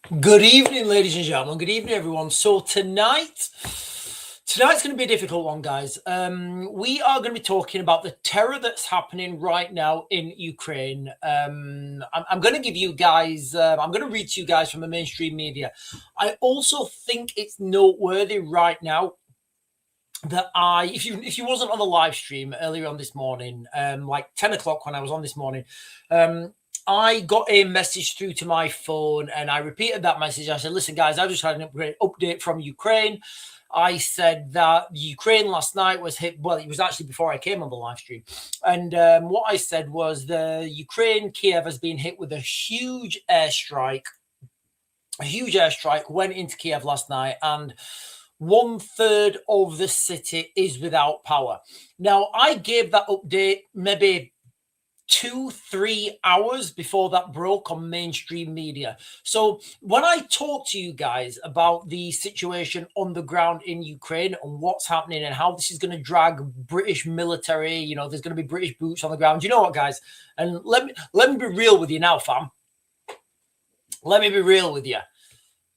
Good evening, ladies and gentlemen. Good evening, everyone. So tonight's going to be a difficult one, guys. We are going to be talking about the terror that's happening right now in Ukraine. I'm going to give you guys. I'm going to read to you guys from the mainstream media. I also think it's noteworthy right now that if you wasn't on the live stream earlier on this morning, like 10 o'clock when I was on this morning, I got a message through to my phone and I repeated that message. I said, listen, guys, I just had an update from Ukraine. I said that Ukraine last night was hit. Well, it was actually before I came on the live stream. And what I said was the Ukraine, Kiev has been hit with a huge airstrike. A huge airstrike went into Kiev last night, and 1/3 of the city is without power. Now, I gave that update maybe 2-3 hours before that broke on mainstream media. So when I talk to you guys about the situation on the ground in Ukraine and what's happening and how this is going to drag British military, there's going to be British boots on the ground. You know what, guys? And let me be real with you now, fam. Let me be real with you.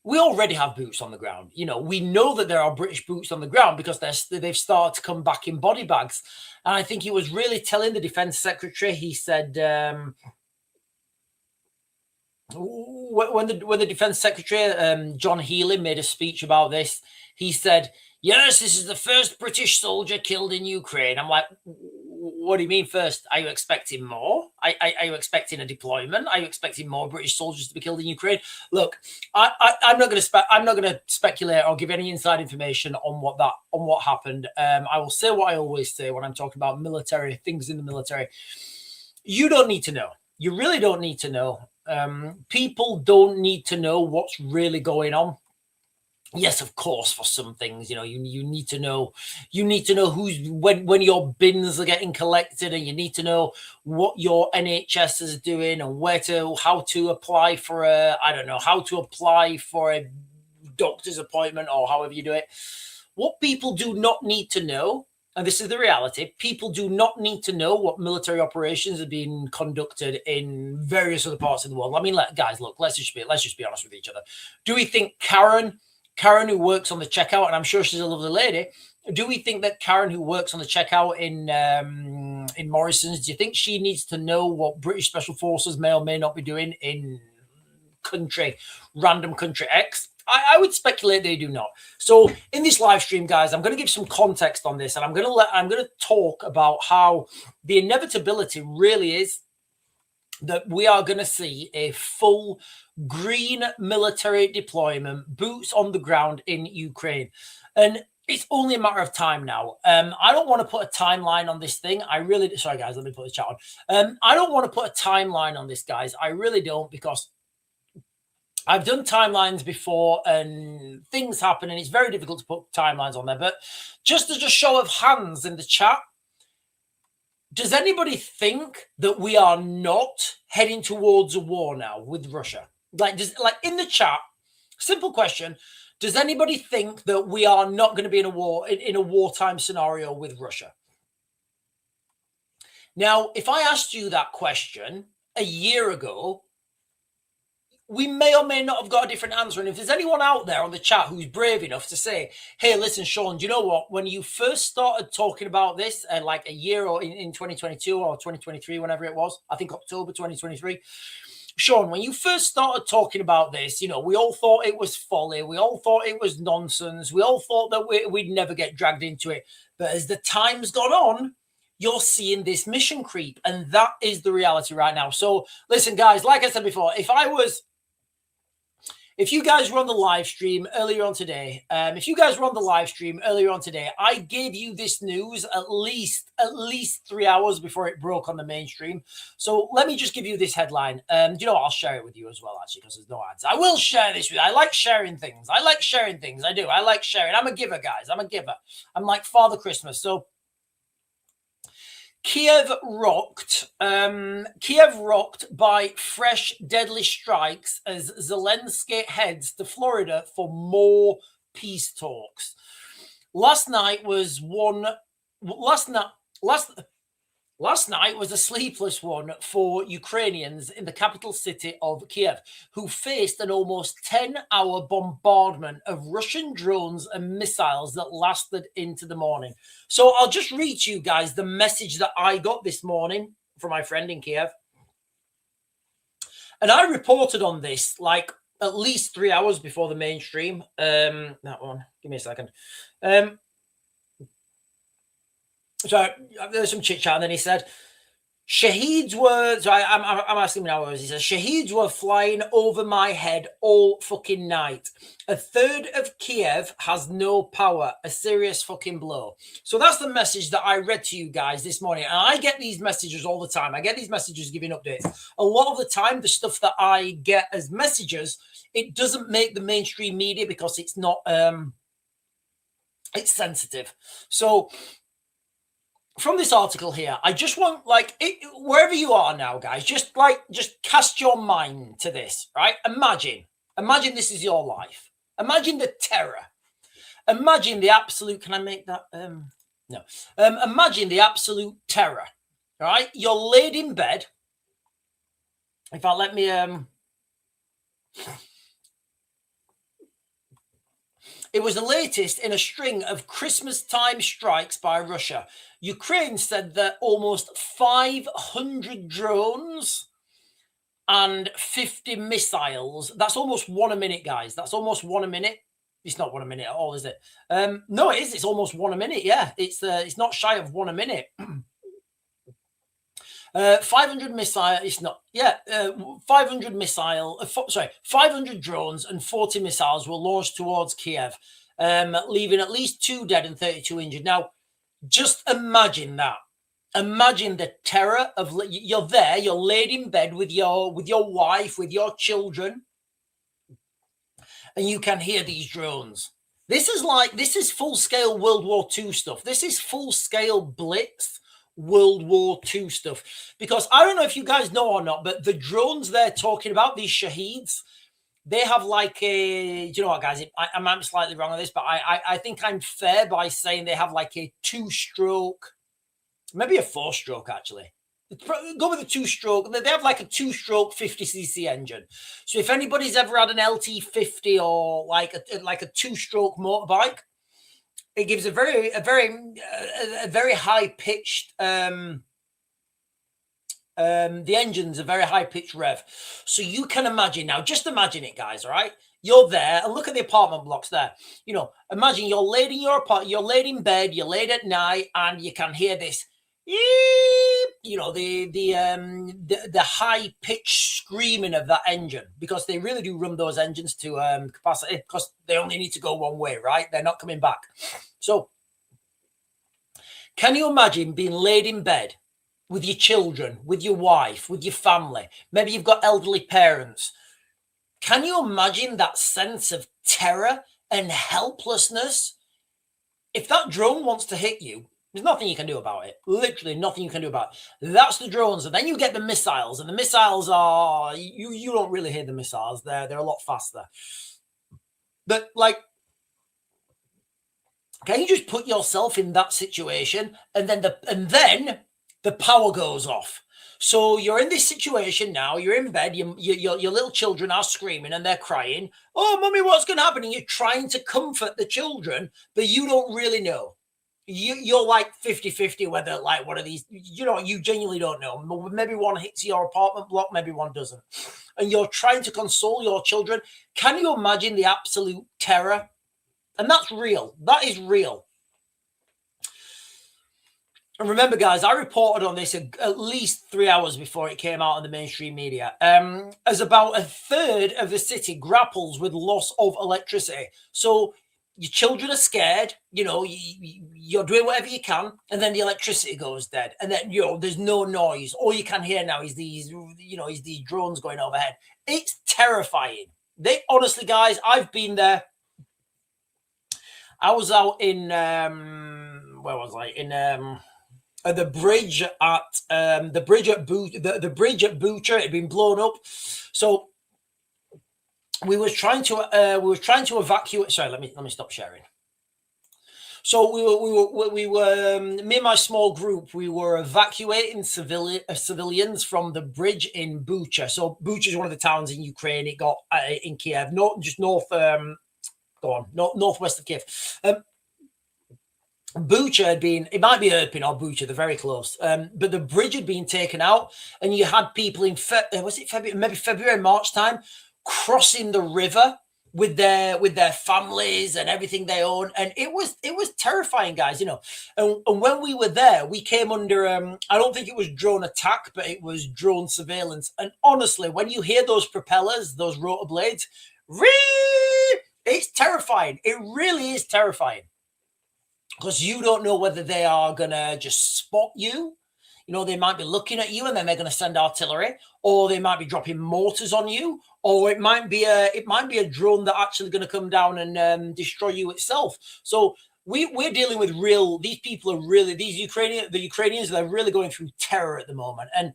We already have boots on the ground. We know that there are British boots on the ground because they've started to come back in body bags. And I think he was really telling the defense secretary, he said, when the defense secretary, John Healey, made a speech about this, he said, yes, this is the first British soldier killed in Ukraine. I'm like, what do you mean first? Are you expecting more? Are you expecting a deployment? Are you expecting more British soldiers to be killed in Ukraine? Look, I'm not going to speculate or give any inside information on what happened. I will say what I always say when I'm talking about military things in the military. You don't need to know. You really don't need to know. People don't need to know what's really going on. Yes, of course, for some things, you need to know. You need to know when your bins are getting collected, and you need to know what your NHS is doing and how to apply for a doctor's appointment or however you do it. What people do not need to know, and this is the reality, people do not need to know what military operations are being conducted in various other parts of the world. I mean, guys, look, let's just be honest with each other. Do we think Karen, who works on the checkout, and I'm sure she's a lovely lady, do we think that Karen, who works on the checkout in Morrison's, do you think she needs to know what British Special Forces may or may not be doing in random country X? I would speculate they do not. So in this live stream, guys, I'm going to give some context on this, and I'm going to talk about how the inevitability really is that we are going to see a full green military deployment, boots on the ground in Ukraine. And it's only a matter of time now. I don't want to put a timeline on this thing. Sorry, guys, let me put the chat on. I don't want to put a timeline on this, guys. I really don't, because I've done timelines before and things happen, and it's very difficult to put timelines on there. But just as a show of hands in the chat, does anybody think that we are not heading towards a war now with Russia? Like in the chat, simple question. Does anybody think that we are not going to be in a war, in a wartime scenario with Russia? Now, if I asked you that question a year ago, we may or may not have got a different answer. And if there's anyone out there on the chat who's brave enough to say, hey, listen, Sean, do you know what? When you first started talking about this, like a year or in 2022 or 2023, whenever it was, I think October 2023, Sean, when you first started talking about this, we all thought it was folly. We all thought it was nonsense. We all thought that we'd never get dragged into it. But as the time's gone on, you're seeing this mission creep. And that is the reality right now. So listen, guys, like I said before, if you guys were on the live stream earlier on today, I gave you this news at least 3 hours before it broke on the mainstream. So let me just give you this headline. I'll share it with you as well, actually, because there's no ads. I will share this with you. I like sharing things. I do. I like sharing. I'm a giver, guys. I'm a giver. I'm like Father Christmas. So Kiev rocked by fresh deadly strikes as Zelensky heads to Florida for more peace talks. Last night was one Last night was a sleepless one for Ukrainians in the capital city of Kiev, who faced an almost 10-hour bombardment of Russian drones and missiles that lasted into the morning. So I'll just read to you guys the message that I got this morning from my friend in Kiev. And I reported on this like at least 3 hours before the mainstream. That one, give me a second. So there's some chit chat, and then he said, Shaheeds were, so I'm asking him now, he says, Shaheeds were flying over my head all fucking night. A third of Kiev has no power, a serious fucking blow. So that's the message that I read to you guys this morning. And I get these messages all the time. I get these messages giving updates. A lot of the time, the stuff that I get as messages, it doesn't make the mainstream media because it's not, it's sensitive. So from this article here, I just want, like, wherever you are now, guys, just cast your mind to this, right? Imagine this is your life. Imagine the terror. Imagine the absolute, can I make that? No. Imagine the absolute terror, right? You're laid in bed. In fact, let me, it was the latest in a string of Christmas-time strikes by Russia. Ukraine said that almost 500 drones and 50 missiles. That's almost one a minute, guys. That's almost one a minute. It's not one a minute at all, is it? No, it is. It's almost one a minute. Yeah, it's not shy of one a minute. 500 missile. It's not. Yeah, 500 missile. 500 drones and 40 missiles were launched towards Kiev, leaving at least 2 dead and 32 injured. Now, just imagine that. Imagine the terror of you're there. You're laid in bed with your wife, with your children, and you can hear these drones. This is full scale World War II stuff. This is full scale blitz. World War II stuff, because I don't know if you guys know or not, but the drones they're talking about, these Shaheeds, they have like a, do you know what, guys, I'm slightly wrong on this, but I think I'm fair by saying they have like a 2-stroke, maybe a 4-stroke actually. Go with a 2-stroke. They have like a 2-stroke 50cc engine. So if anybody's ever had an LT50 or like a 2-stroke motorbike, it gives a very high pitched. The engine's a very high pitched rev, so you can imagine now. Just imagine it, guys. All right, you're there, and look at the apartment blocks there. You know, imagine you're laid in your apartment, you're laid in bed, you're laid at night, and you can hear this. You know, the high pitched screaming of that engine, because they really do run those engines to capacity, because they only need to go one way, right? They're not coming back. So can you imagine being laid in bed with your children, with your wife, with your family? Maybe you've got elderly parents. Can you imagine that sense of terror and helplessness? If that drone wants to hit you, there's nothing you can do about it. Literally nothing you can do about it. That's the drones. And then you get the missiles. And the missiles are, you don't really hear the missiles. They're a lot faster. But like, can you just put yourself in that situation? And then the power goes off. So you're in this situation now. You're in bed. Your little children are screaming and they're crying. Oh, mommy, what's going to happen? And you're trying to comfort the children, but you don't really know. You're like 50-50 whether like one of these, you know, you genuinely don't know. Maybe one hits your apartment block, maybe one doesn't. And you're trying to console your children. Can you imagine the absolute terror? And that's real. That is real. And remember, guys, I reported on this at least 3 hours before it came out on the mainstream media. As about a third of the city grapples with loss of electricity. So your children are scared, you know, you're doing whatever you can, and then the electricity goes dead, and then, you know, there's no noise. All you can hear now is these drones going overhead. It's terrifying. They honestly, guys, I've been there. I was out in where was I? In the bridge at the bridge at Bucha. It had been blown up, so we were trying to evacuate. Sorry, let me stop sharing. So me and my small group, we were evacuating civilians from the bridge in Bucha. So Bucha is one of the towns in Ukraine. It got in Kiev, northwest of Kiev. Bucha had been, it might be Irpin or Bucha, they're very close. But the bridge had been taken out, and you had people in February, March time, crossing the river with their families and everything they own, and it was terrifying, guys. And when we were there, we came under I don't think it was drone attack, but it was drone surveillance. And honestly, when you hear those propellers, those rotor blades, it's terrifying. It really is terrifying, because you don't know whether they are gonna just spot you. They might be looking at you and then they're going to send artillery, or they might be dropping mortars on you, or it might be a drone that actually going to come down and destroy you itself. So we're dealing with these people are really, the Ukrainians, they're really going through terror at the moment. And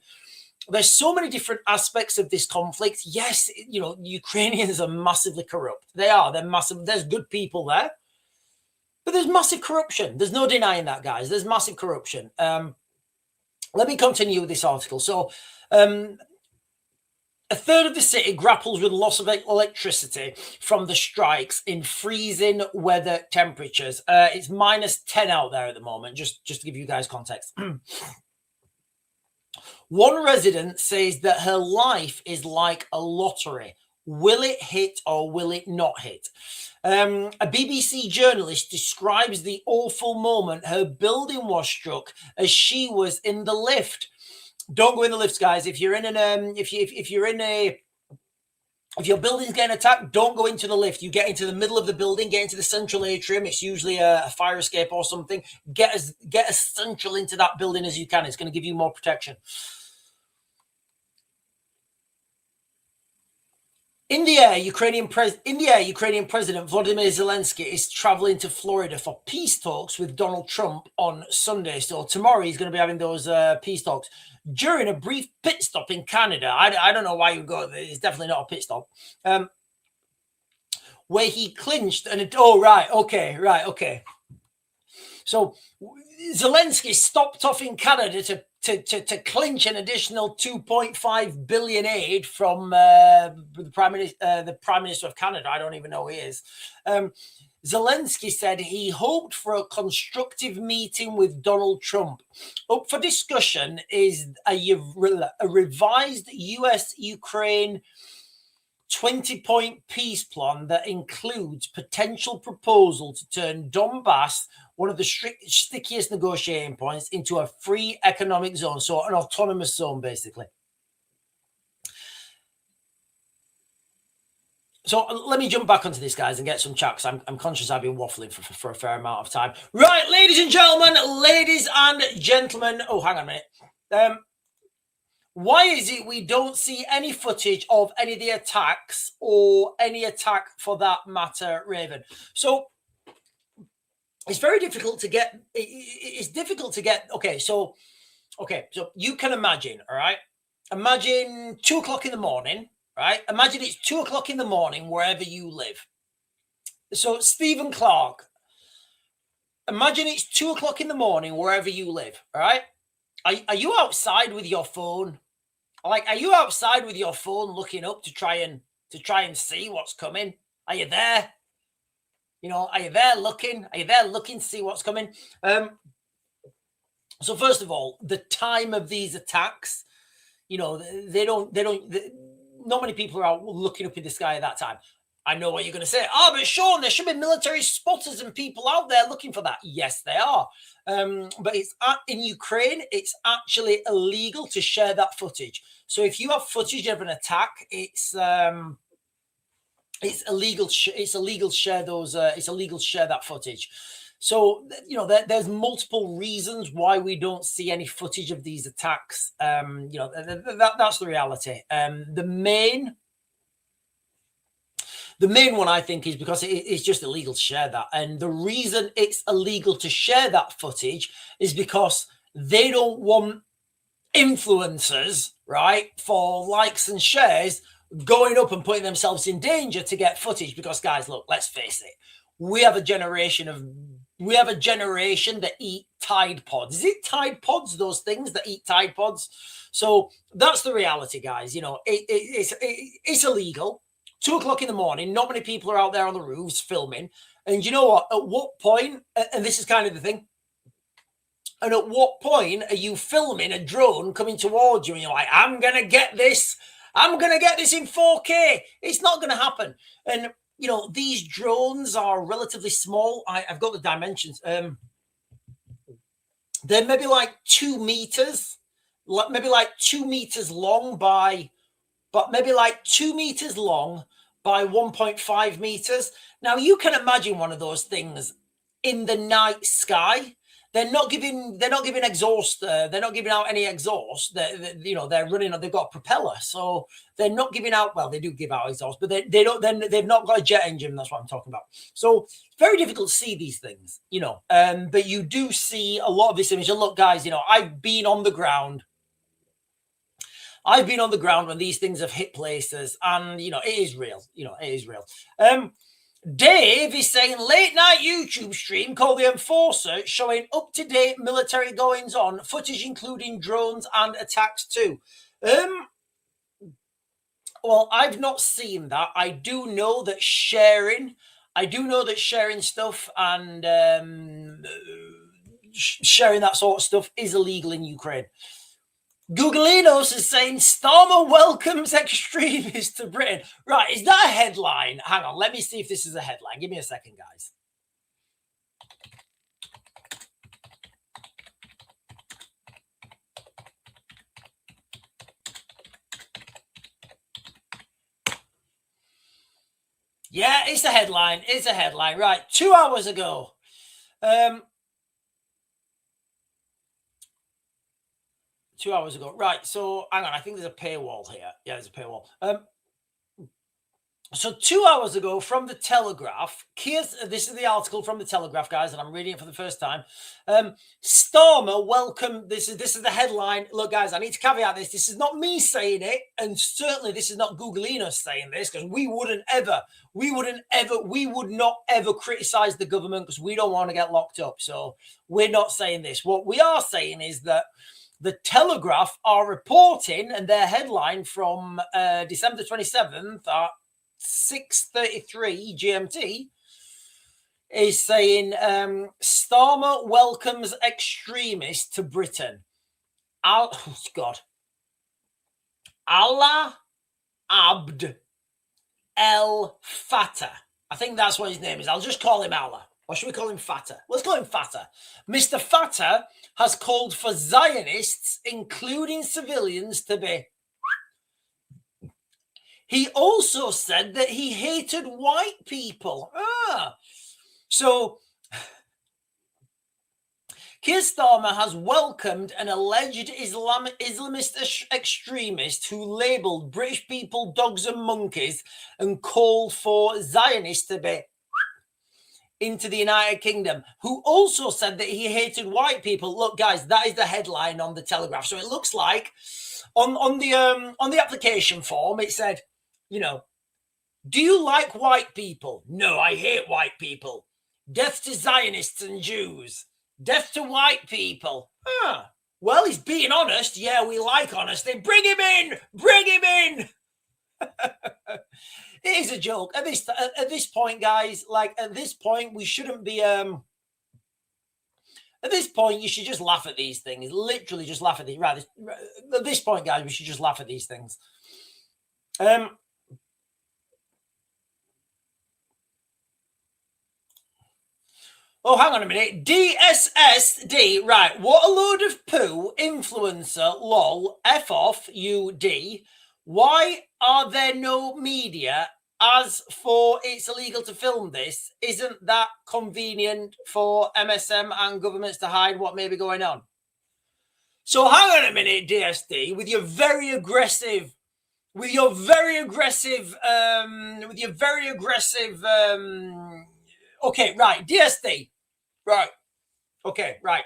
there's so many different aspects of this conflict. Yes, Ukrainians are massively corrupt. They're massive. There's good people there, but there's massive corruption. There's no denying that, guys. There's massive corruption. Let me continue with this article. So, a third of the city grapples with loss of electricity from the strikes in freezing weather temperatures. It's -10 out there at the moment, just to give you guys context. One resident says that her life is like a lottery. Will it hit or will it not hit? A BBC journalist describes the awful moment her building was struck as she was in the lift. Don't go in the lifts, guys. If your building's getting attacked, don't go into the lift. You get into the middle of the building, get into the central atrium. It's usually a fire escape or something. Get as central into that building as you can. It's going to give you more protection. In the air, Ukrainian President Volodymyr Zelensky is traveling to Florida for peace talks with Donald Trump on Sunday. So tomorrow he's going to be having those peace talks during a brief pit stop in Canada. I don't know why you go there. It's definitely not a pit stop. Where he clinched okay. So Zelensky stopped off in Canada to clinch an additional 2.5 billion aid from the Prime Minister of Canada. I don't even know who he is. Zelensky said he hoped for a constructive meeting with Donald Trump. Up for discussion is a revised US-Ukraine 20-point peace plan that includes potential proposal to turn Donbass, one of the stickiest negotiating points, into a free economic zone, so an autonomous zone, basically. So let me jump back onto this, guys, and get some chat, because I'm conscious I've been waffling for a fair amount of time. Right, ladies and gentlemen, oh, hang on a minute. Why is it we don't see any footage of any of the attacks, or any attack for that matter, Raven? So it's very difficult to get. It's difficult to get. Okay, so you can imagine, all right? Imagine 2 o'clock in the morning, right? Imagine it's 2 o'clock in the morning wherever you live. So Stephen Clark, imagine it's 2 o'clock in the morning wherever you live, all right? Are you outside with your phone? Like, are you outside with your phone looking up to try and see what's coming? Are you there? Are you there looking? Are you there looking to see what's coming? So first of all, the time of these attacks, not many people are out looking up in the sky at that time. I know what you're going to say. Oh, but Sean, there should be military spotters and people out there looking for that. Yes, they are. But in Ukraine, it's actually illegal to share that footage. So if you have footage of an attack, it's illegal. It's illegal to share those. It's illegal to share that footage. So there's multiple reasons why we don't see any footage of these attacks. That's the reality. The main one, I think, is because it's just illegal to share that. And the reason it's illegal to share that footage is because they don't want influencers, right, for likes and shares going up and putting themselves in danger to get footage. Because, guys, look, let's face it. We have a generation of We have a generation that eat Tide Pods. Is it Tide Pods, those things that eat Tide Pods? So that's the reality, guys. You know, it's illegal. 2 o'clock in the morning, not many people are out there on the roofs filming. And you know what? At what point, and this is kind of the thing, and at what point are you filming a drone coming towards you and you're like, I'm going to get this. I'm going to get this in 4K. It's not going to happen. And, you know, these drones are relatively small. I've got the dimensions. They're maybe like 2 meters, maybe like 2 meters long by, but maybe like 2 meters long by 1.5 meters. Now you can imagine one of those things in the night sky. They're not giving exhaust. They're not giving out any exhaust. They're running. They've got a propeller, so they're not giving out. Well, they do give out exhaust, but they don't. Then they've not got a jet engine. That's what I'm talking about. So it's very difficult to see these things, you know. But you do see a lot of this image. And look, guys, you know, I've been on the ground. I've been on the ground when these things have hit places, and you know, it is real. You know, it is real. Dave is saying late night YouTube stream called The Enforcer, showing up-to-date military goings on, footage including drones and attacks too. Well, I've not seen that. I do know that sharing stuff and sharing that sort of stuff is illegal in Ukraine. Googleinos is saying Starmer welcomes extremists to Britain. Right, is that a headline? Hang on, let me see if this is a headline. Give me a second, guys. Yeah, it's a headline. It's a headline. Right, 2 hours ago. 2 hours ago. Right, so hang on. I think there's a paywall here. Yeah, there's a paywall. So 2 hours ago from the Telegraph, this is the article from the Telegraph, guys, and I'm reading it for the first time. Starmer welcome. This is the headline. Look, guys, I need to caveat this. This is not me saying it, and certainly this is not Googleinos saying this, because we would not ever criticize the government because we don't want to get locked up. So we're not saying this. What we are saying is that the Telegraph are reporting, and their headline from December 27th at 6:33 GMT is saying Starmer welcomes extremists to Britain. God. Allah Abd El Fattah. I think that's what his name is. I'll just call him Allah. Or should we call him Fattah? Let's call him Fattah. Mr. Fattah has called for Zionists, including civilians, to be. He also said that he hated white people. So Keir Starmer has welcomed an alleged Islamist extremist who labelled British people dogs and monkeys and called for Zionists to be into the United Kingdom, who also said that he hated white people. Look, guys, that is the headline on the Telegraph. So it looks like on the application form, it said, you know, do you like white people? No, I hate white people. Death to Zionists and Jews. Death to white people. Well, he's being honest. Yeah, we like honesty. Bring him in. Bring him in. It is a joke. At this point, guys, like at this point, we shouldn't be. At this point, you should just laugh at these things. Literally, just laugh at these. Right. At this point, guys, we should just laugh at these things. Oh, hang on a minute. DSSD. Right. What a load of poo. Influencer. Lol. F off. UD. Why are there no media? As for it's illegal to film this, isn't that convenient for MSM and governments to hide what may be going on? So hang on a minute, DSD, with your very aggressive, okay, right, DSD, right, okay, right.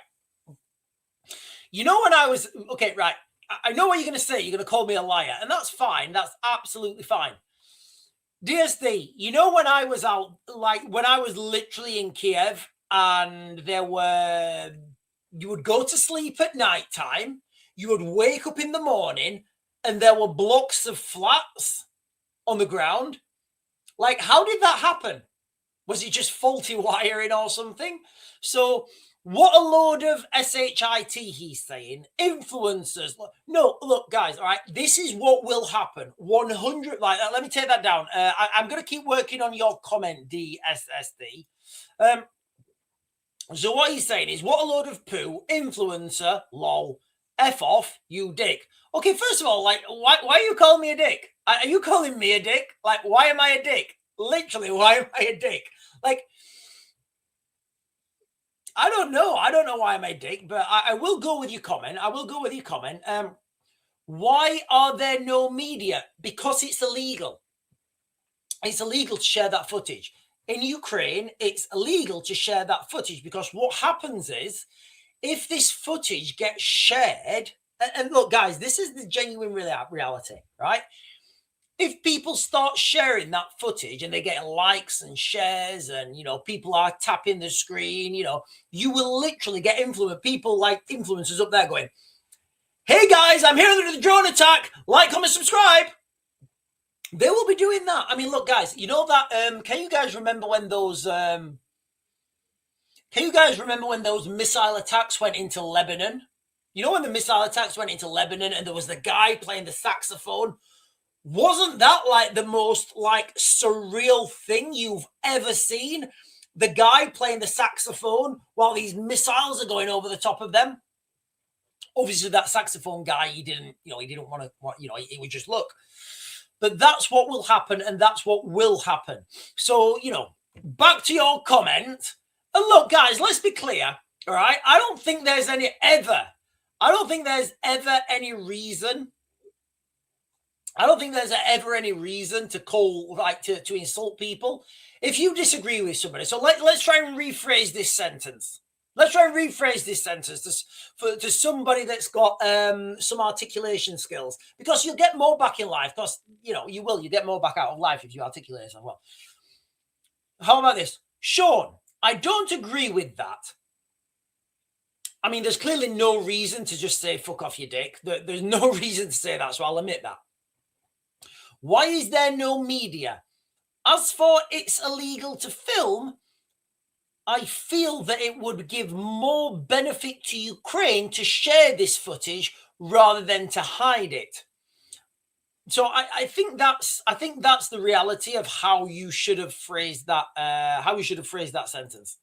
You know when I was, okay, right, I know what you're going to say. You're going to call me a liar, and that's fine. That's absolutely fine. DSD, you know when I was out, like when I was literally in Kiev and you would go to sleep at night time, you would wake up in the morning, and there were blocks of flats on the ground. Like, how did that happen? Was it just faulty wiring or something? So what a load of shit he's saying. Influencers. No, look, guys, all right, this is what will happen. 100, like, let me take that down. I'm going to keep working on your comment, DSSD. So what he's saying is, what a load of poo. Influencer, lol. F off, you dick. Okay, first of all, like, why are you calling me a dick? Are you calling me a dick? Like, why am I a dick? Literally, why am I a dick? Like, I don't know. I don't know why I'm a dick, but I will go with your comment. I will go with your comment. Why are there no media? Because it's illegal. It's illegal to share that footage. In Ukraine, it's illegal to share that footage because what happens is, if this footage gets shared, and look, guys, this is the genuine reality, right? If people start sharing that footage and they get likes and shares and, you know, people are tapping the screen, you know, you will literally get people like influencers up there going, hey guys, I'm here under the drone attack, like, comment, subscribe. They will be doing that. I mean, look, guys, you know that, can you guys remember when those missile attacks went into Lebanon? You know when the missile attacks went into Lebanon and there was the guy playing the saxophone? Wasn't that like the most like surreal thing you've ever seen? The guy playing the saxophone while these missiles are going over the top of them. Obviously, that saxophone guy, he didn't want to, it would just look. But that's what will happen, and that's what will happen. So, you know, back to your comment. And look, guys, let's be clear, all right? I don't think there's ever any reason to call, like, to insult people if you disagree with somebody. So let's try and rephrase this sentence. Let's try and rephrase this sentence to somebody that's got some articulation skills, because you'll get more back in life. Because, you know, you get more back out of life if you articulate yourself well. How about this? Sean, I don't agree with that. I mean, there's clearly no reason to just say fuck off your dick. There's no reason to say that, so I'll admit that. Why is there no media? As for it's illegal to film, I feel that it would give more benefit to Ukraine to share this footage rather than to hide it. So I think that's the reality of how you should have phrased that. How you should have phrased that sentence.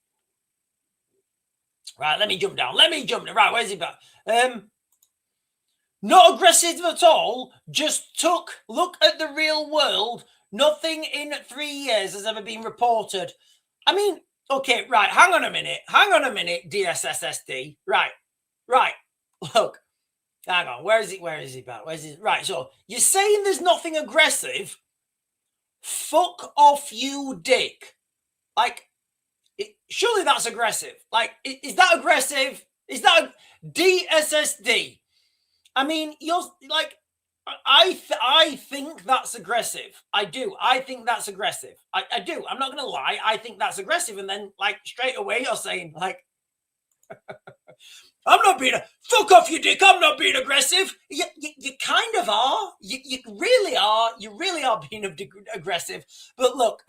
Right, let me jump down. Right, where's he back? Not aggressive at all. Just look at the real world. Nothing in 3 years has ever been reported. I mean, okay, right. Hang on a minute, DSSSD. Right. Look, hang on. Where is he back? Right. So you're saying there's nothing aggressive? Fuck off, you dick. Like, surely that's aggressive. Like, is that aggressive? Is that DSSD? I mean, you're like, I think that's aggressive. I do. I think that's aggressive. I do. I'm not going to lie. I think that's aggressive. And then, like, straight away, you're saying, like, I'm not being fuck off, you dick. I'm not being aggressive. You kind of are. You really are. You really are being aggressive. But look,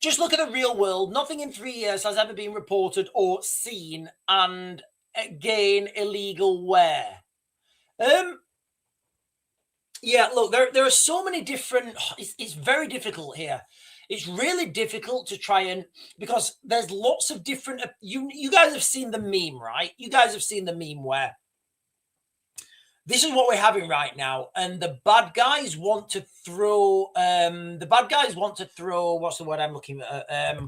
just look at the real world. Nothing in 3 years has ever been reported or seen, and again, illegal where? Yeah, look, there are so many different. It's very difficult here. It's really difficult to try and, because there's lots of different. You guys have seen the meme, right? You guys have seen the meme where this is what we're having right now, and the bad guys want to throw. What's the word I'm looking at?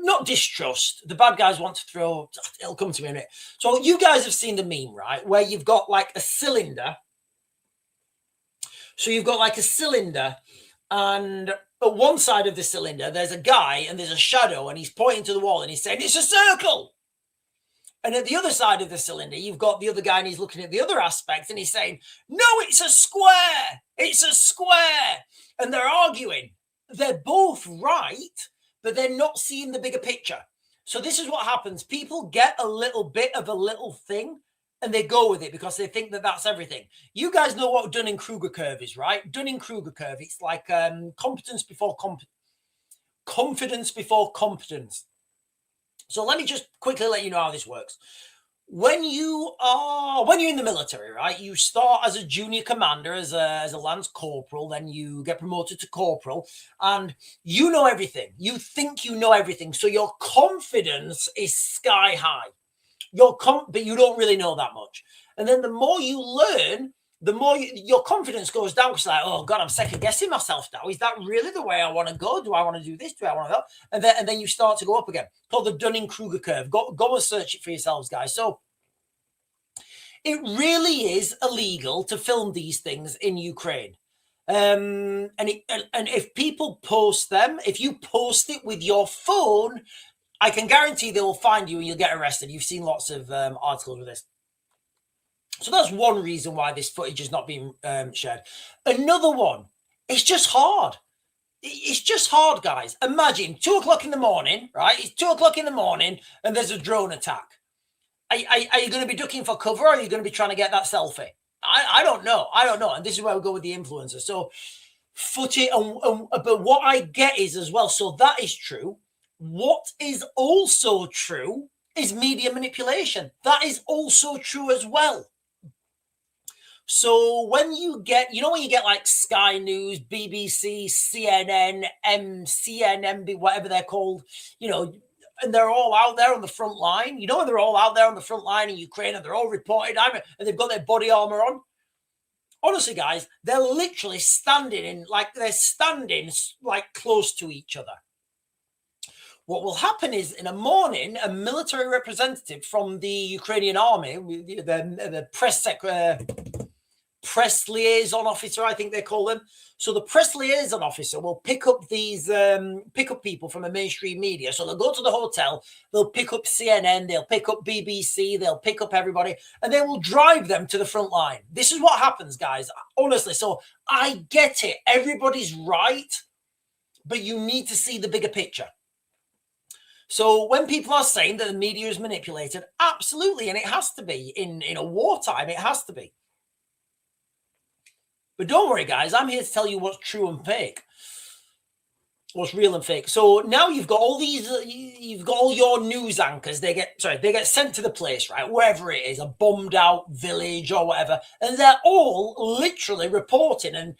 Not distrust. The bad guys want to throw. It'll come to me in a minute. So you guys have seen the meme, right? Where you've got like a cylinder. So you've got like a cylinder, and at one side of the cylinder, there's a guy and there's a shadow, and he's pointing to the wall and he's saying, it's a circle. And at the other side of the cylinder, you've got the other guy and he's looking at the other aspect and he's saying, no, it's a square. It's a square. And they're arguing. they're both right, but they're not seeing the bigger picture. So this is what happens. People get a little bit of a little thing and they go with it because they think that that's everything. You guys know what Dunning-Kruger curve is, right? Dunning-Kruger curve. It's like confidence before confidence before competence. So let me just quickly let you know how this works. When you're in the military, right, you start as a junior commander, as a lance corporal, then you get promoted to corporal, and you know everything. You think you know everything, so your confidence is sky high. But you don't really know that much. And then the more you learn, the more your confidence goes down. Because like, oh God, I'm second guessing myself now. Is that really the way I want to go? Do I want to do this? Do I want to go? And then you start to go up again. Called the Dunning-Kruger curve. Go and search it for yourselves, guys. So it really is illegal to film these things in Ukraine. And if people post them, if you post it with your phone, I can guarantee they will find you and you'll get arrested. You've seen lots of articles with this. So that's one reason why this footage is not being shared. Another one, it's just hard. It's just hard, guys. Imagine 2 o'clock in the morning, right? It's 2 o'clock in the morning and there's a drone attack. Are you going to be ducking for cover or are you going to be trying to get that selfie? I don't know. And this is where we go with the influencer. So footage, but what I get is as well, so that is true. What is also true is media manipulation. That is also true as well. So when you get, when you get like Sky News, BBC, CNN, CNNB, whatever they're called, and they're all out there on the front line, they're all out there on the front line in Ukraine and they're all reported, and they've got their body armor on. Honestly, guys, they're literally standing close to each other. What will happen is in a morning, a military representative from the Ukrainian army, the press liaison officer, I think they call them. So the press liaison officer will pick up people from the mainstream media. So they'll go to the hotel, they'll pick up CNN, they'll pick up BBC, they'll pick up everybody, and they will drive them to the front line. This is what happens, guys. Honestly, so I get it. Everybody's right, but you need to see the bigger picture. So when people are saying that the media is manipulated, absolutely, and it has to be. In a wartime, it has to be. But don't worry, guys. I'm here to tell you what's true and fake. What's real and fake. So now you've got all these, you've got all your news anchors. They get sent to the place, right? Wherever it is, a bombed out village or whatever. And they're all literally reporting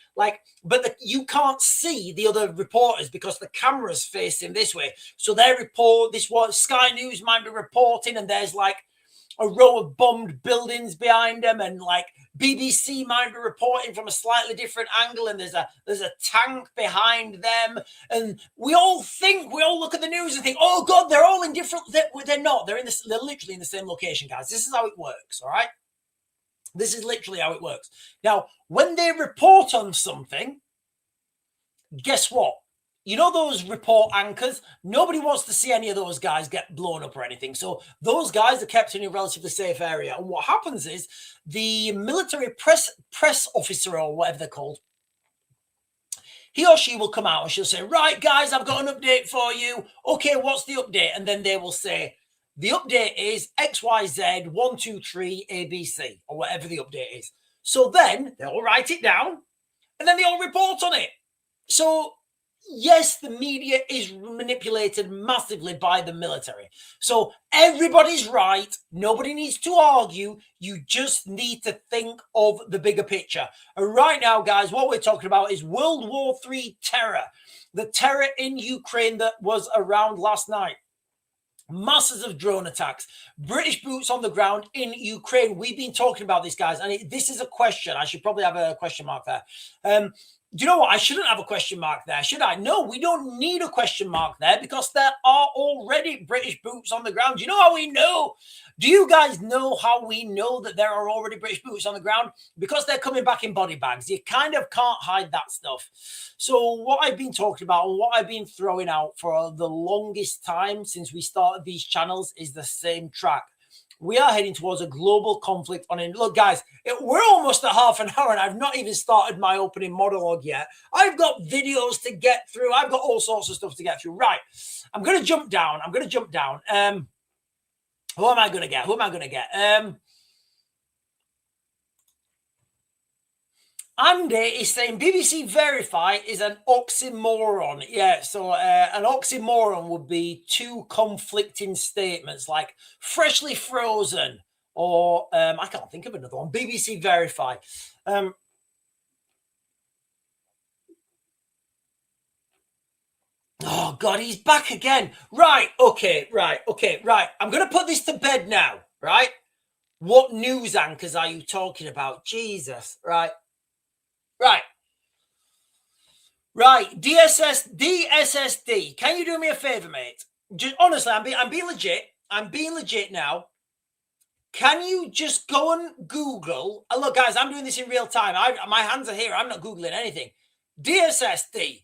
but you can't see the other reporters because the camera's facing this way. So they report this, what Sky News might be reporting, and there's like a row of bombed buildings behind them, and like BBC might be reporting from a slightly different angle, and there's a tank behind them, and we all look at the news and think, oh God, they're all in different. They're not. They're literally in the same location, guys. This is how it works. All right. This is literally how it works. Now, when they report on something, guess what? Those report anchors, nobody wants to see any of those guys get blown up or anything. So those guys are kept in a relatively safe area. And what happens is the military press officer, or whatever they're called, he or she will come out and she'll say, right, guys, I've got an update for you. Okay, what's the update? And then they will say, the update is XYZ 123 ABC, or whatever the update is. So then they'll write it down and then they all report on it. So yes, the media is manipulated massively by the military. So everybody's right. Nobody needs to argue. You just need to think of the bigger picture. And right now, guys, what we're talking about is World War III terror. The terror in Ukraine that was around last night. Masses of drone attacks, British boots on the ground in Ukraine. We've been talking about this, guys, and this is a question. I should probably have a question mark there. Do you know what? I shouldn't have a question mark there, should I? No, we don't need a question mark there because there are already British boots on the ground. Do you know how we know? Do you guys know how we know that there are already British boots on the ground? Because they're coming back in body bags. You kind of can't hide that stuff. So what I've been talking about and what I've been throwing out for the longest time since we started these channels is the same track. We are heading towards a global conflict on it. Look, guys, we're almost at half an hour and I've not even started my opening monologue yet. I've got videos to get through. I've got all sorts of stuff to get through. Right. I'm going to jump down. Who am I going to get? Andy is saying BBC Verify is an oxymoron. Yeah, so an oxymoron would be two conflicting statements like freshly frozen or I can't think of another one. BBC Verify. Oh, God, he's back again. Right, okay. I'm going to put this to bed now, right? What news anchors are you talking about? Jesus, right. DSSD. Can you do me a favor, mate? Just honestly, I'm being legit. I'm being legit now. Can you just go and Google? Look, guys, I'm doing this in real time. My hands are here. I'm not Googling anything. DSSD.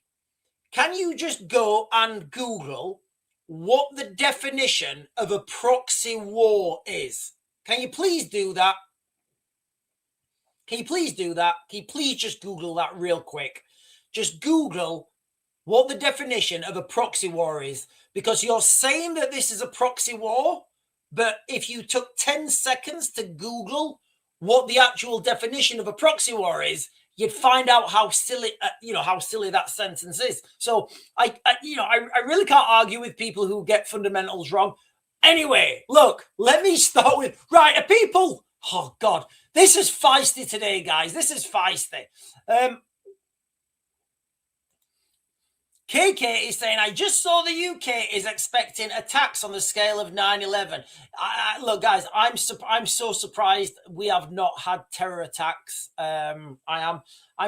Can you just go and Google what the definition of a proxy war is? Can you please do that? Can you please just Google that real quick? Just Google what the definition of a proxy war is, because you're saying that this is a proxy war, but if you took 10 seconds to Google what the actual definition of a proxy war is, you'd find out how silly, how silly that sentence is. So I really can't argue with people who get fundamentals wrong. Anyway, look, let me start with, right, people. Oh, God, this is feisty today, guys. This is feisty. KK is saying, I just saw the UK is expecting attacks on the scale of 9/11. Look, guys, I'm so surprised we have not had terror attacks. I'm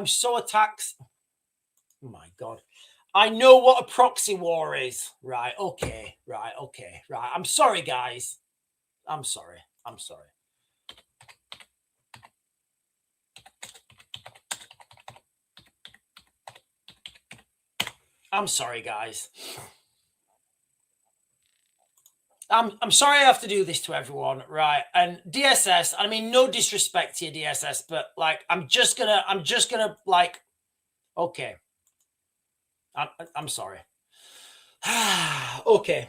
so attacked. Oh my God. I know what a proxy war is. Right. Okay. I'm sorry, guys. I'm sorry. I'm sorry, guys. I'm sorry I have to do this to everyone, right? And DSS, I mean, no disrespect to you, DSS, but like, I'm just gonna like, okay. I'm sorry. Okay.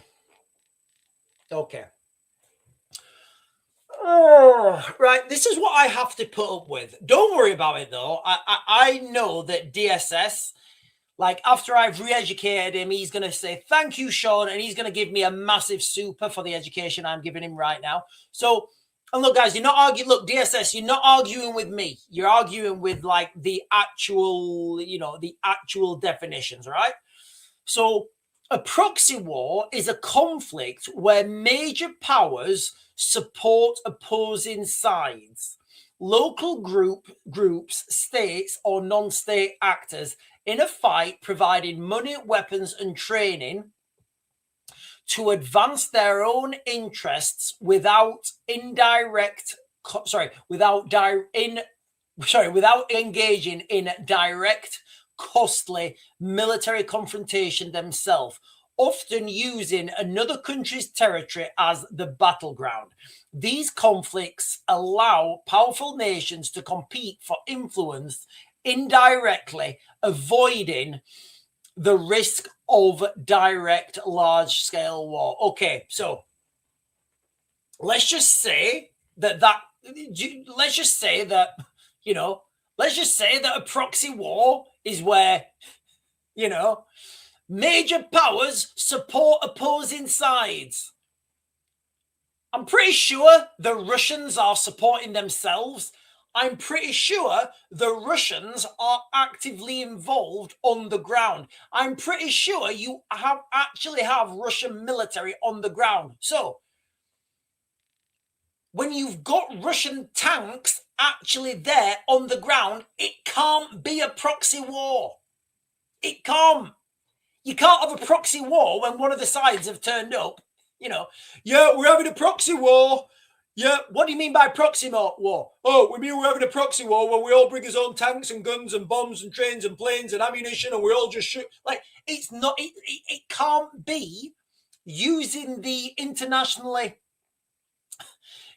Right, this is what I have to put up with. Don't worry about it though. I know that DSS, like after I've re-educated him, he's going to say, thank you, Sean. And he's going to give me a massive super for the education I'm giving him right now. So, and look, guys, you're not arguing. Look, DSS, you're not arguing with me. You're arguing with like the actual, the actual definitions, right? So a proxy war is a conflict where major powers support opposing sides. Local groups, states, or non-state actors in a fight, providing money, weapons, and training to advance their own interests without engaging in direct, costly military confrontation themselves, often using another country's territory as the battleground. These conflicts allow powerful nations to compete for influence indirectly, avoiding the risk of direct large-scale war. Okay, so let's just say that a proxy war is where, major powers support opposing sides. I'm pretty sure the Russians are supporting themselves. I'm pretty sure the Russians are actively involved on the ground. I'm pretty sure you actually have Russian military on the ground. So when you've got Russian tanks actually there on the ground, it can't be a proxy war. It can't. You can't have a proxy war when one of the sides have turned up. Yeah, we're having a proxy war. Yeah, what do you mean by proxy war? Oh, we mean we're having a proxy war where we all bring our own tanks and guns and bombs and trains and planes and ammunition and we all just shoot. Like, it's not, it can't be using the internationally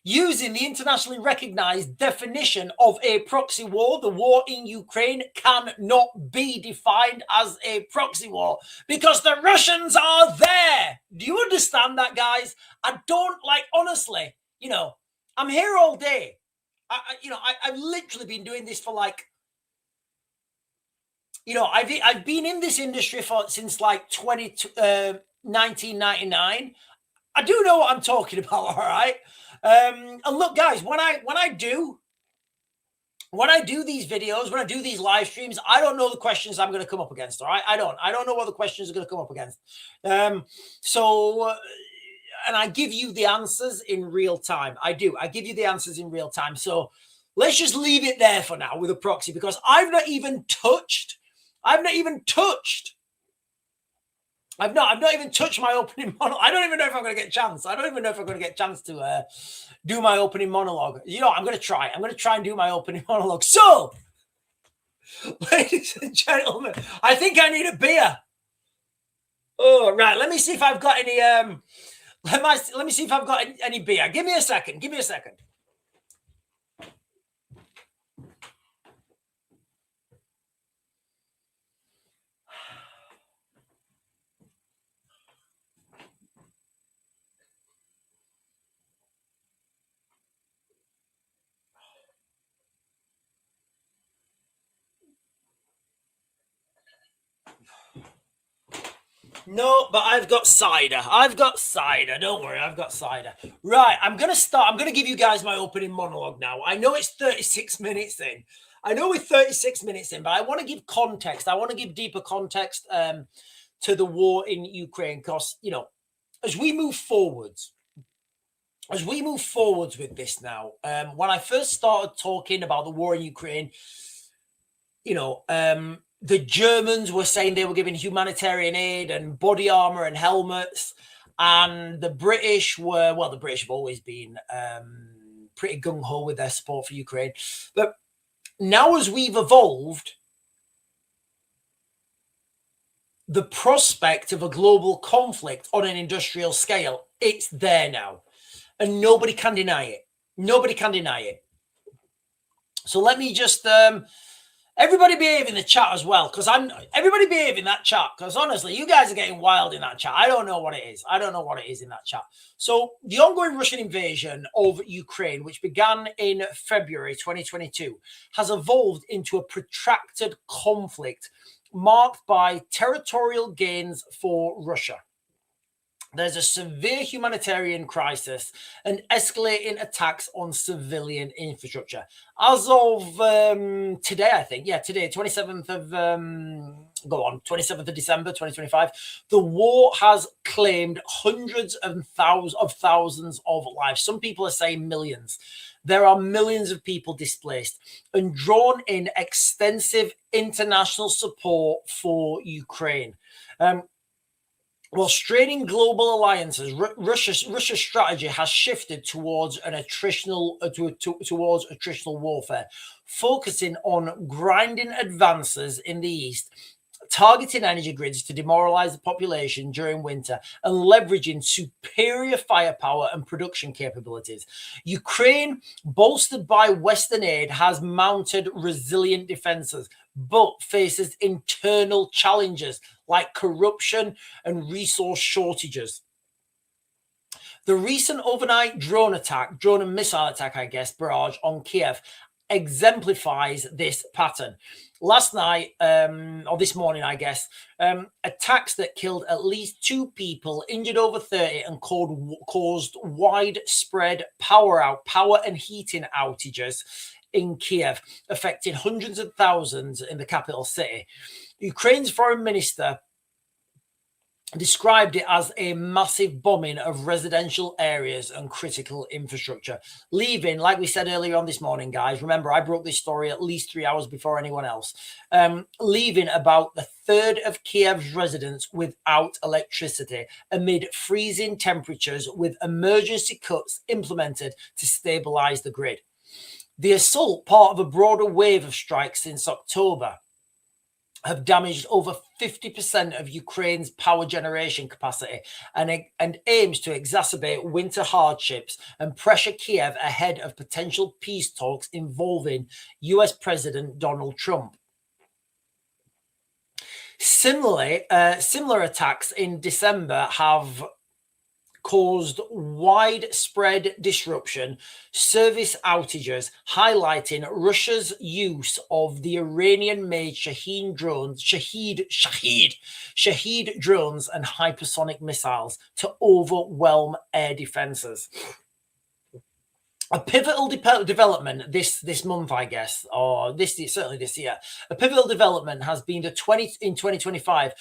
Using the internationally recognized definition of a proxy war, the war in Ukraine cannot be defined as a proxy war because the Russians are there. Do you understand that, guys? I don't honestly, I'm here all day. I've literally been doing this for I've been in this industry since 1999. I do know what I'm talking about, all right? And look, guys, when I do these videos, when I do these live streams, I don't know the questions I'm going to come up against. All right, I don't know what the questions are going to come up against. And I give you the answers in real time. I give you the answers in real time. So let's just leave it there for now with a proxy, because I've not even touched my opening monologue. I don't even know if I'm going to get a chance. I don't even know if I'm going to get a chance to do my opening monologue. I'm going to try. I'm going to try and do my opening monologue. So, ladies and gentlemen, I think I need a beer. Oh, right. Let me see if I've got any. Let me see if I've got any beer. Give me a second. No, but I've got cider. Don't worry, I've got cider. Right, I'm going to give you guys my opening monologue now. I know it's 36 minutes in. But I want to give context. I want to give deeper context to the war in Ukraine, because, as we move forwards with this now, when I first started talking about the war in Ukraine, the Germans were saying they were giving humanitarian aid and body armor and helmets. And the British the British have always been pretty gung-ho with their support for Ukraine. But now, as we've evolved, the prospect of a global conflict on an industrial scale, it's there now. And nobody can deny it. So let me just... everybody behave in the chat as well, because everybody behave in that chat, because honestly, you guys are getting wild in that chat. I don't know what it is. In that chat. So the ongoing Russian invasion of Ukraine, which began in February 2022, has evolved into a protracted conflict marked by territorial gains for Russia. There's a severe humanitarian crisis and escalating attacks on civilian infrastructure. As of today, I think, today, 27th of December, 2025, the war has claimed hundreds of thousands of lives. Some people are saying millions. There are millions of people displaced and drawn in extensive international support for Ukraine. While straining global alliances, Russia's strategy has shifted towards attritional warfare, focusing on grinding advances in the east, targeting energy grids to demoralize the population during winter, and leveraging superior firepower and production capabilities. Ukraine, bolstered by Western aid, has mounted resilient defenses, but faces internal challenges like corruption and resource shortages. The recent overnight drone and missile attack, barrage on Kiev exemplifies this pattern. Last night, or this morning, attacks that killed at least 2 people, injured over 30, and caused widespread power and heating outages in Kiev, affecting hundreds of thousands in the capital city. Ukraine's foreign minister described it as a massive bombing of residential areas and critical infrastructure, leaving, like we said earlier on this morning, guys, remember I broke this story at least 3 hours before anyone else, leaving about a third of Kiev's residents without electricity amid freezing temperatures, with emergency cuts implemented to stabilize the grid. The assault, part of a broader wave of strikes since October, have damaged over 50% of Ukraine's power generation capacity and aims to exacerbate winter hardships and pressure Kiev ahead of potential peace talks involving US President Donald Trump. Similarly, similar attacks in December have caused widespread disruption, service outages, highlighting Russia's use of the Iranian-made Shahid drones and hypersonic missiles to overwhelm air defenses. A pivotal development this month, I guess, or certainly this year. A pivotal development has been in 2025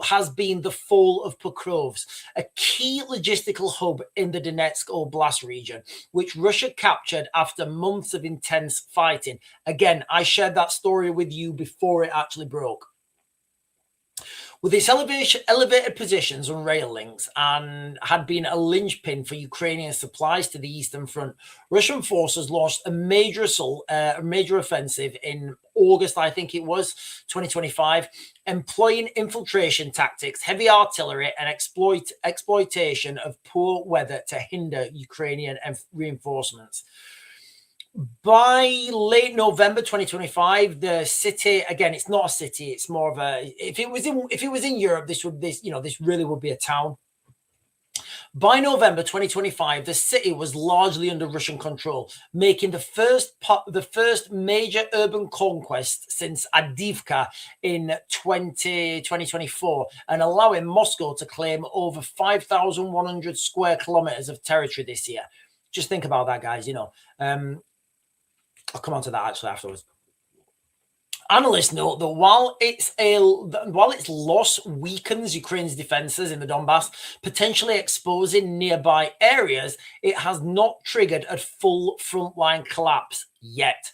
has been the fall of Pokrovsk, a key logistical hub in the Donetsk Oblast region, which Russia captured after months of intense fighting. Again, I shared that story with you before it actually broke. With its elevated positions on rail links and had been a linchpin for Ukrainian supplies to the Eastern Front, Russian forces launched a major assault, a major offensive in August, I think it was, 2025, employing infiltration tactics, heavy artillery, and exploitation of poor weather to hinder Ukrainian reinforcements. By late November 2025, the city, again, it's not a city, it's more of a, if it was in Europe, this really would be a town. By November 2025, the city was largely under Russian control, making the first major urban conquest since Avdiivka in 2024, and allowing Moscow to claim over 5,100 square kilometers of territory this year. Just think about that, guys. I'll come on to that actually afterwards. Analysts note that while its loss weakens Ukraine's defenses in the Donbass, potentially exposing nearby areas, it has not triggered a full frontline collapse yet,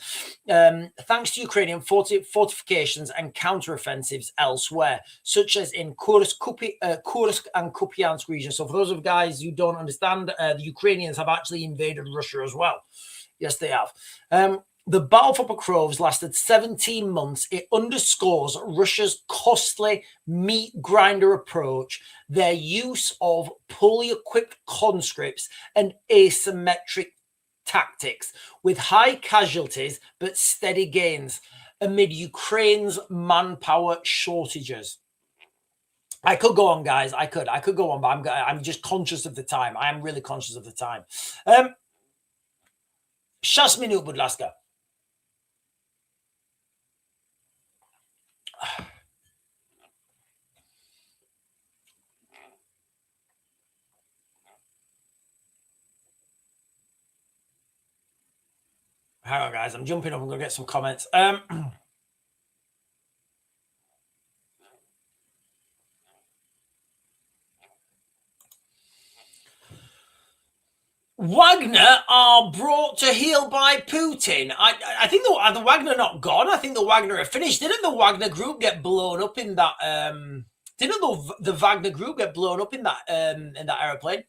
thanks to Ukrainian fortifications and counteroffensives elsewhere, such as in Kursk and Kupiansk regions. So for those of you guys who don't understand, the Ukrainians have actually invaded Russia as well. Yes, they have. The battle for Pokrovsk lasted 17 months. It underscores Russia's costly meat grinder approach, their use of poorly equipped conscripts, and asymmetric tactics, with high casualties but steady gains amid Ukraine's manpower shortages. I could go on, guys. I could go on, but I'm just conscious of the time. I am really conscious of the time. 6 minut, будь ласка. Hang on, guys. I'm jumping up. I'm going to get some comments. Wagner are brought to heel by Putin. I think the Wagner not gone. I think the Wagner are finished. Didn't the Wagner group get blown up in that? Didn't the Wagner group get blown up in that aeroplane?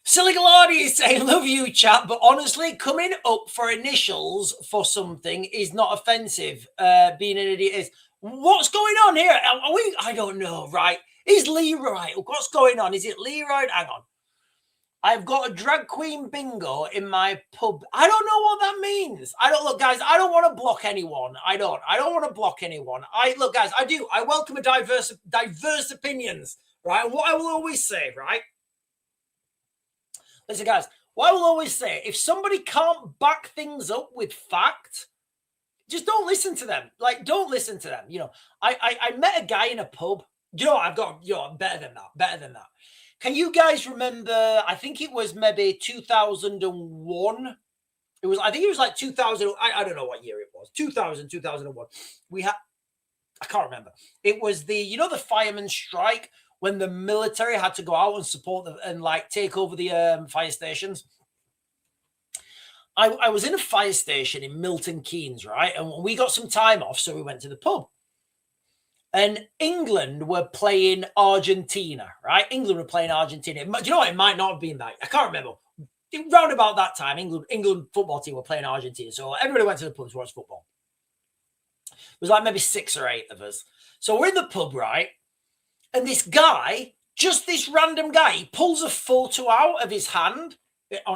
Silly Gallardi is saying, love you, chat, but honestly, coming up for initials for something is not offensive. Being an idiot is. What's going on here? Are we? I don't know, right? Is Leroy? What's going on? Is it Leroy? Hang on. I've got a drag queen bingo in my pub. I don't know what that means. Look, guys, I don't want to block anyone. I don't want to block anyone. Look, guys, I welcome a diverse opinions, right? What I will always say, right? Listen, guys, what I will always say, if somebody can't back things up with fact, just don't listen to them. Like, don't listen to them. I met a guy in a pub. I've got, better than that. Can you guys remember, I think it was maybe 2001. I think it was like 2000. I don't know what year it was. 2000, 2001. I can't remember. It was the fireman strike when the military had to go out and support and take over the fire stations. I was in a fire station in Milton Keynes, right? And we got some time off, so we went to the pub. And England were playing Argentina, right? England were playing Argentina. Do you know what? It might not have been that. I can't remember. Round about that time, England football team were playing Argentina. So everybody went to the pub to watch football. was like maybe 6 or 8 of us. So we're in the pub, right? And this guy, just this random guy, he pulls a photo out of his hand.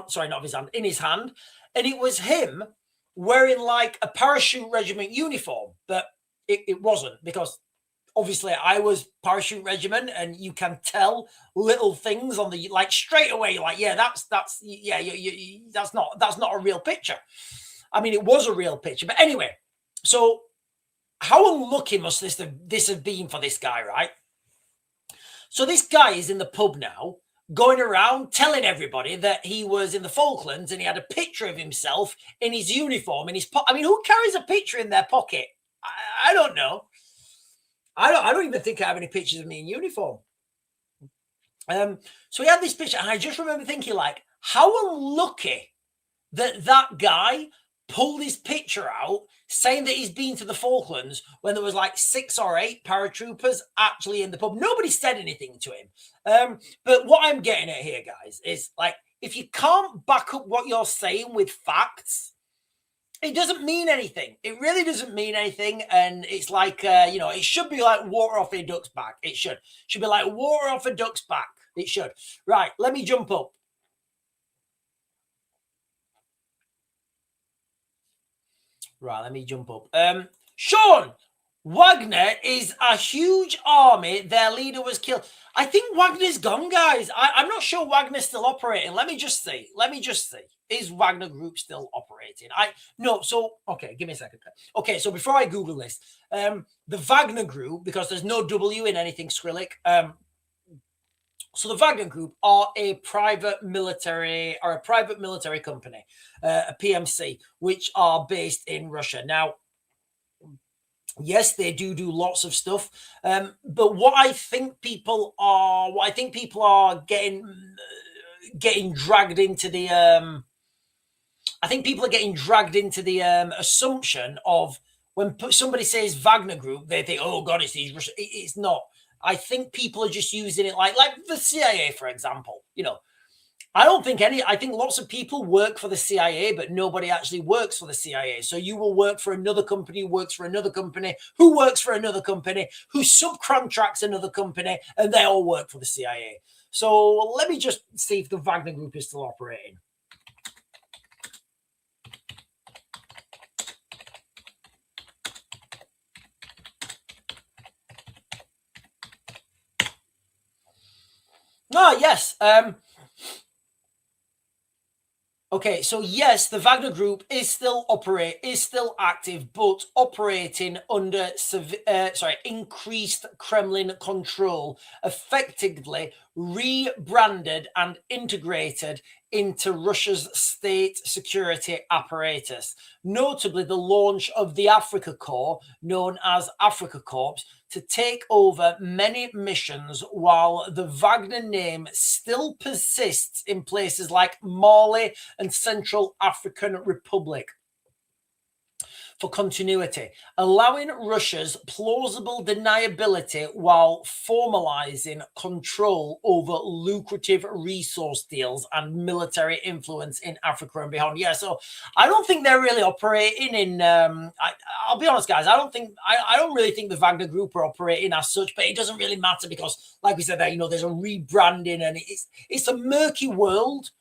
Sorry, not of his hand, in his hand. And it was him wearing like a parachute regiment uniform. But it wasn't, because obviously I was parachute regiment, and you can tell little things on the, like, straight away, like, yeah, that's not a real picture. I mean, it was a real picture, but anyway. So how unlucky must this have been for this guy, right? So this guy is in the pub now, going around telling everybody that he was in the Falklands and he had a picture of himself in his uniform in his pocket. I mean, who carries a picture in their pocket? I don't know. I don't even think I have any pictures of me in uniform. So he had this picture, and I just remember thinking, like, how unlucky that guy pulled his picture out saying that he's been to the Falklands when there was like 6 or 8 paratroopers actually in the pub. Nobody said anything to him. But what I'm getting at here, guys, is like, if you can't back up what you're saying with facts, it doesn't mean anything. It really doesn't mean anything. And it's like, it should be like water off a duck's back. It should be like water off a duck's back. It should. Right. Let me jump up. Right, let me jump up. Sean, Wagner is a huge army. Their leader was killed. I think Wagner's gone, guys. I'm not sure Wagner's still operating. Let me just see. Is Wagner Group still operating? Okay, give me a second. Okay, so before I Google this, the Wagner Group, because there's no W in anything Skrillex, so the Wagner Group are a private military company, a PMC, which are based in Russia. Now, yes, they do lots of stuff, but what I think people are getting dragged into the assumption of, when somebody says Wagner Group, they think, oh God, it's these Russian. It's not. I think people are just using it like the CIA, for example. I think lots of people work for the CIA, but nobody actually works for the CIA. So you will work for another company who works for another company, who works for another company, who subcontracts another company, and they all work for the CIA. So let me just see if the Wagner Group is still operating. Yes. Okay, so yes, the Wagner Group is still active, but operating under increased Kremlin control, effectively rebranded and integrated into Russia's state security apparatus. Notably, the launch of the Africa Corps, known as Africa Corps, to take over many missions, while the Wagner name still persists in places like Mali and Central African Republic for continuity, allowing Russia's plausible deniability while formalizing control over lucrative resource deals and military influence in Africa and beyond. Yeah, so I don't think they're really operating in. I'll be honest, guys. I don't really think the Wagner Group are operating as such, but it doesn't really matter because, like we said, there, there's a rebranding, and it's a murky world.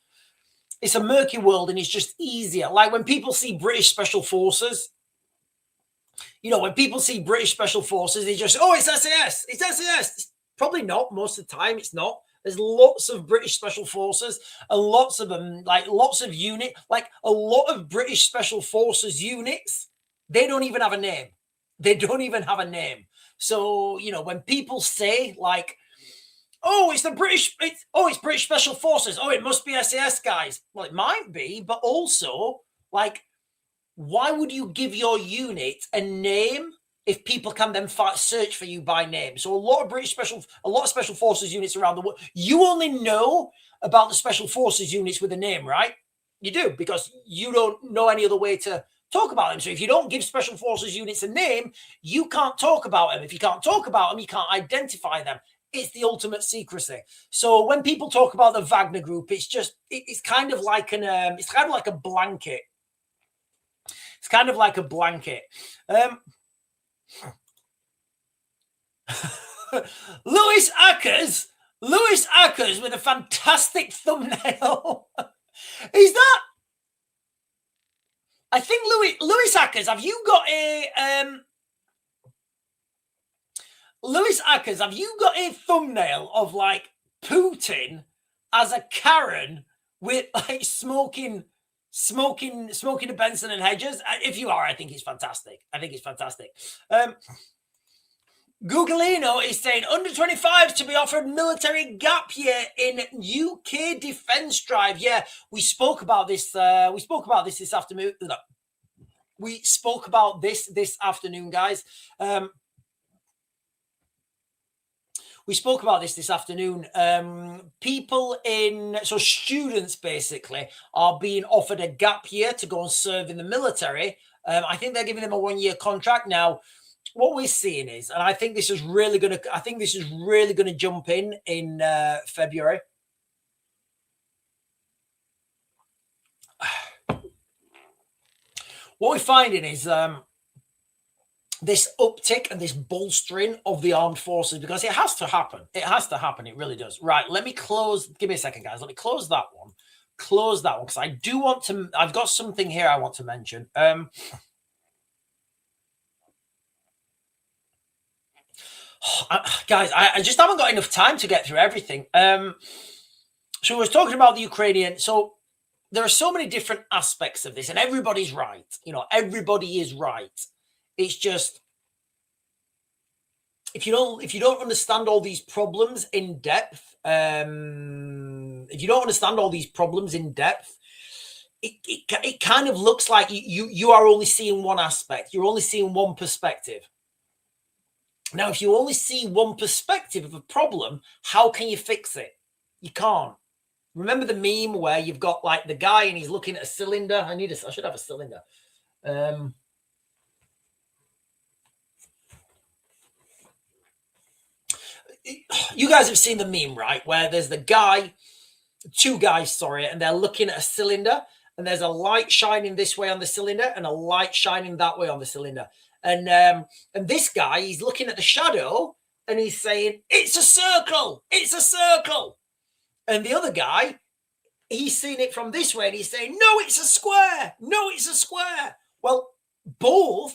It's a murky world, and it's just easier. Like when people see British Special Forces. When people see British Special Forces, they just, it's SAS. It's SAS. Probably not. Most of the time, it's not. There's lots of British Special Forces, and lots of them, like lots of units, like a lot of British Special Forces units, they don't even have a name. So, when people say like, it's British Special Forces. Oh, it must be SAS guys. Well, it might be, but also like, why would you give your unit a name if people can then search for you by name? So a lot of Special Forces units around the world, you only know about the Special Forces units with a name, right? You do, because you don't know any other way to talk about them. So if you don't give Special Forces units a name, you can't talk about them. If you can't talk about them, you can't identify them. It's the ultimate secrecy. So when people talk about the Wagner Group, it's kind of like a blanket. It's kind of like a blanket. Lewis Ackers with a fantastic thumbnail. Is that? I think Lewis Ackers, have you got a Lewis Ackers, have you got a thumbnail of like Putin as a Karen with like smoking a Benson and Hedges? If you are, I think it's fantastic. I think it's fantastic. Googleino is saying under 25s to be offered military gap year in UK defence drive. Yeah, we spoke about this. We spoke about this afternoon. We spoke about this afternoon, guys. We spoke about this afternoon. Students basically are being offered a gap year to go and serve in the military. I think they're giving them a 1-year contract now. What we're seeing is, and I think this is really going to jump in February. What we're finding is this uptick and this bolstering of the armed forces, because it has to happen. It has to happen. It really does. Right. Let me close. Give me a second, guys. Let me close that one. Because I do want to. I've got something here I want to mention. Guys, I just haven't got enough time to get through everything. So I was talking about the Ukrainian. So there are so many different aspects of this, and everybody's right. You know, everybody is right. It's just if you don't understand all these problems in depth, it kind of looks like you are only seeing one aspect. You're only seeing one perspective. Now, if you only see one perspective of a problem, how can you fix it? You can't. Remember the meme where you've got like the guy and he's looking at a cylinder? I should have a cylinder. You guys have seen the meme, right? Where there's two guys, and they're looking at a cylinder, and there's a light shining this way on the cylinder and a light shining that way on the cylinder. And this guy, he's looking at the shadow and he's saying, it's a circle, it's a circle. And the other guy, he's seeing it from this way and he's saying, no, it's a square, no, it's a square. Well,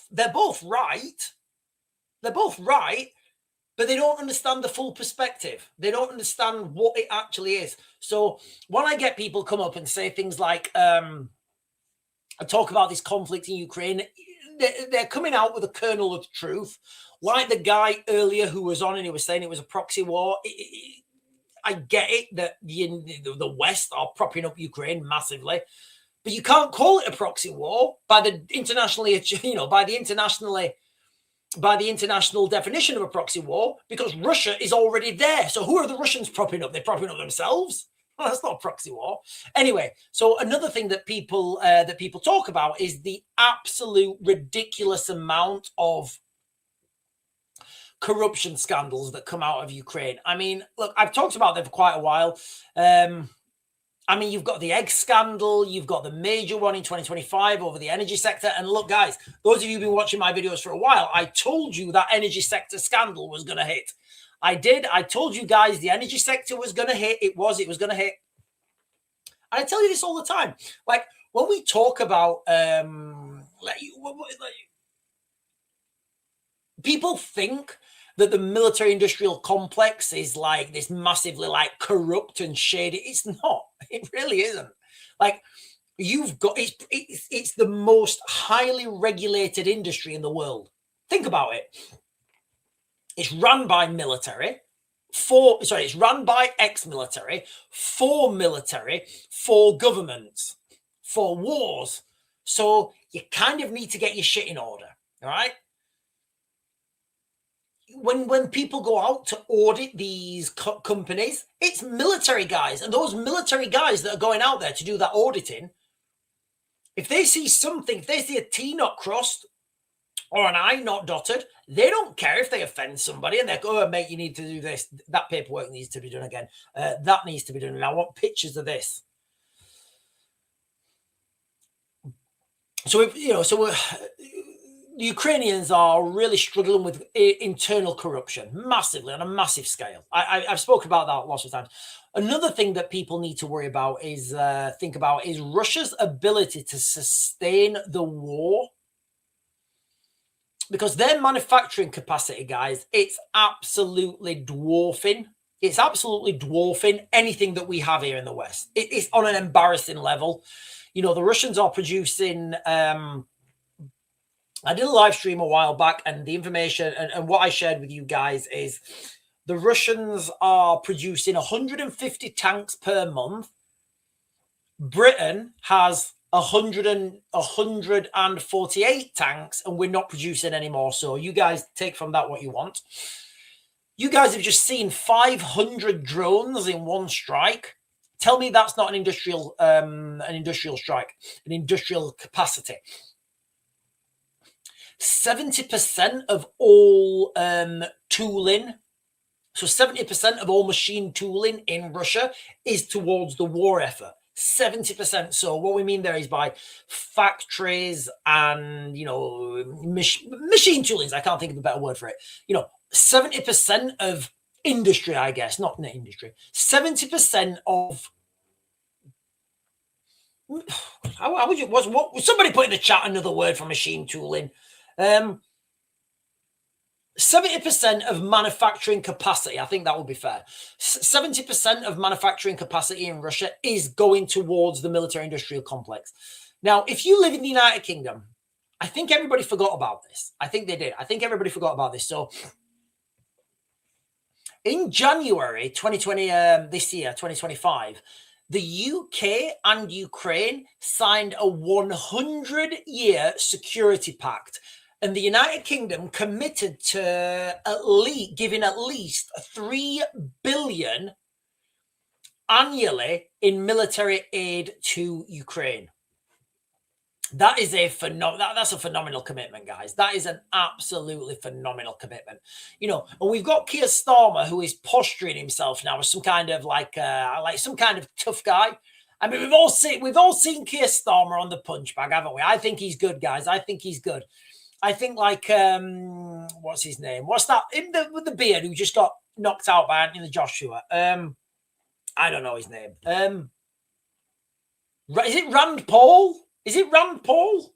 they're both right. They're both right, but they don't understand the full perspective. They don't understand what it actually is. So when I get people come up and say things like, I talk about this conflict in Ukraine, they're coming out with a kernel of truth, like the guy earlier who was on and he was saying it was a proxy war. I get it that the West are propping up Ukraine massively, but you can't call it a proxy war by the international definition of a proxy war, because Russia is already there. So who are the Russians propping up? They're propping up themselves. Well, that's not a proxy war. Anyway, so another thing that people talk about is the absolute ridiculous amount of corruption scandals that come out of Ukraine. I mean, look, I've talked about them for quite a while. I mean, you've got the egg scandal, you've got the major one in 2025 over the energy sector. And look, guys, those of you who've been watching my videos for a while, I told you that energy sector scandal was going to hit. I did. I told you guys the energy sector was going to hit. It was going to hit. And I tell you this all the time. Like, when we talk about, people think that the military industrial complex is like this massively like corrupt and shady. It's not. It really isn't. Like, you've got, it's the most highly regulated industry in the world. Think about it. It's run by military, it's run by ex-military, for military, for governments, for wars. So you kind of need to get your shit in order, all right? When people go out to audit these companies, it's military guys. And those military guys that are going out there to do that auditing, if they see something, if they see a T not crossed or an I not dotted, they don't care if they offend somebody and they're like, oh, mate, you need to do this. That paperwork needs to be done again. That needs to be done. And I want pictures of this. So, Ukrainians are really struggling with internal corruption massively on a massive scale. I've spoken about that lots of times. Another thing that people need to worry about is think about is Russia's ability to sustain the war, because their manufacturing capacity, guys, it's absolutely dwarfing. It's absolutely dwarfing anything that we have here in the West. It's on an embarrassing level. You know, the Russians are producing. I did a live stream a while back, and the information and what I shared with you guys is the Russians are producing 150 tanks per month. Britain has 148 tanks, and we're not producing anymore. So you guys take from that what you want. You guys have just seen 500 drones in one strike. Tell me that's not an industrial strike, an industrial capacity. 70% of all tooling, so 70% of all machine tooling in Russia is towards the war effort. 70%. So what we mean there is by factories and, you know, machine toolings. I can't think of a better word for it. You know, 70% of industry, I guess, not industry. 70% of how would you what somebody put in the chat another word for machine tooling. 70% of manufacturing capacity, I think that would be fair. 70% of manufacturing capacity in Russia is going towards the military-industrial complex. Now, if you live in the United Kingdom, I think everybody forgot about this. I think they did. I think everybody forgot about this. So in January 2020, this year, 2025, the UK and Ukraine signed a 100-year security pact. And the United Kingdom committed to giving at least $3 billion annually in military aid to Ukraine. That is that's a phenomenal commitment, guys. That is an absolutely phenomenal commitment. You know, and we've got Keir Starmer, who is posturing himself now as some kind of like some kind of tough guy. I mean, we've all seen Keir Starmer on the punch bag, haven't we? I think he's good, guys. I think he's good. I think like what's his name? What's that with the beard who just got knocked out by Anthony Joshua? I don't know his name. Is it Rand Paul? Is it Rand Paul?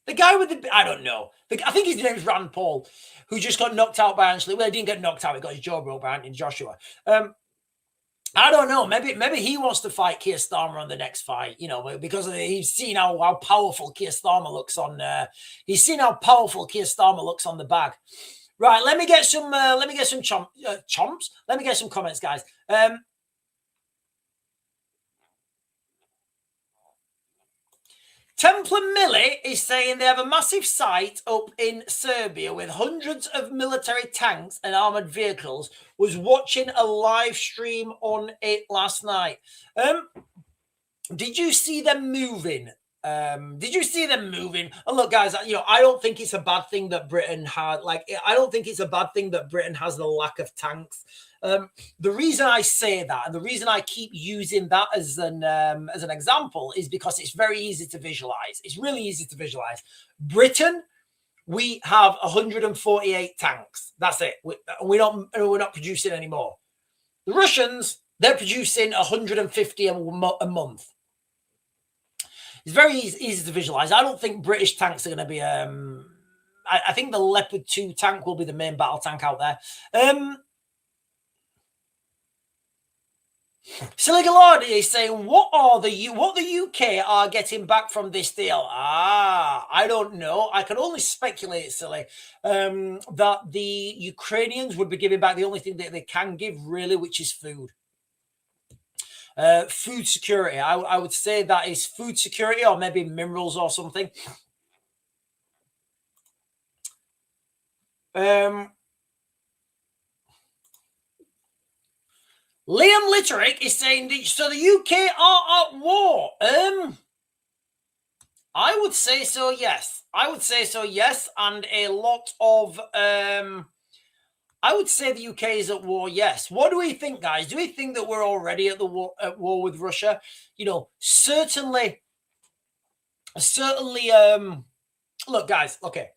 The guy with the I don't know. I think his name's Rand Paul, who just got knocked out by Anthony. Well, he didn't get knocked out. He got his jaw broke by Anthony Joshua. I don't know. Maybe he wants to fight Keir Starmer on the next fight, you know, because he's seen how powerful Keir Starmer looks on. He's seen how powerful Keir Starmer looks on the bag. Right. Let me get some chomps. Let me get some comments, guys. Templar Millie is saying they have a massive site up in Serbia with hundreds of military tanks and armored vehicles. Was watching a live stream on it last night. Did you see them moving? And look, guys, you know, I don't think it's a bad thing that Britain had. I don't think it's a bad thing that Britain has the lack of tanks. The reason I say that, and the reason I keep using that as an example, is because it's very easy to visualize. It's really easy to visualize. Britain, we have 148 tanks. That's it. We're not producing anymore. The Russians, they're producing 150 a month. It's very easy to visualize. I don't think British tanks are going to be. I think the Leopard 2 tank will be the main battle tank out there. Silly Gallardi is saying, what the UK are getting back from this deal? I don't know. I can only speculate, Silly, that the Ukrainians would be giving back the only thing that they can give, really, which is food. Food security. I would say that is food security, or maybe minerals or something. Liam Litterick is saying, so the UK are at war. I would say so, yes. And a lot of I would say the UK is at war, yes. What do we think, guys? Do we think that we're already at war with Russia? You know, certainly Look, guys, okay.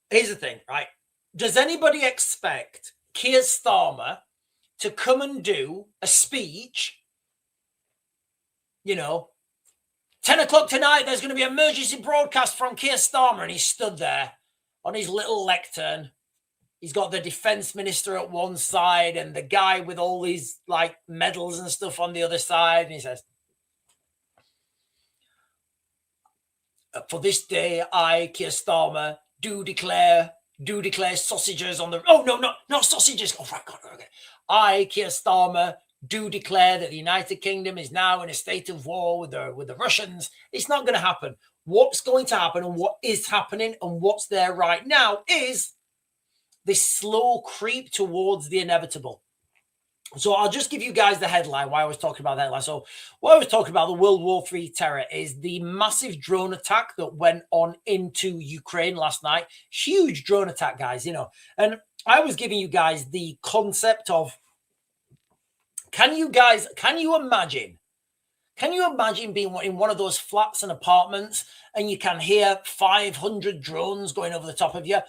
Here's the thing, right? Does anybody expect Keir Starmer to come and do a speech, 10 o'clock tonight, there's going to be an emergency broadcast from Keir Starmer, and he's stood there on his little lectern. He's got the defense minister at one side and the guy with all these like medals and stuff on the other side. And he says, for this day, I, Keir Starmer, do declare sausages on the... Oh, no, not sausages. Oh, right, God, okay. I, Keir Starmer, do declare that the United Kingdom is now in a state of war with the Russians. It's not going to happen. What's going to happen and what is happening and what's there right now is this slow creep towards the inevitable. So I'll just give you guys the headline, why I was talking about that headline. So what I was talking about, the World War III terror, is the massive drone attack that went on into Ukraine last night. Huge drone attack, guys, And I was giving you guys the concept of, can you imagine being in one of those flats and apartments and you can hear 500 drones going over the top of you?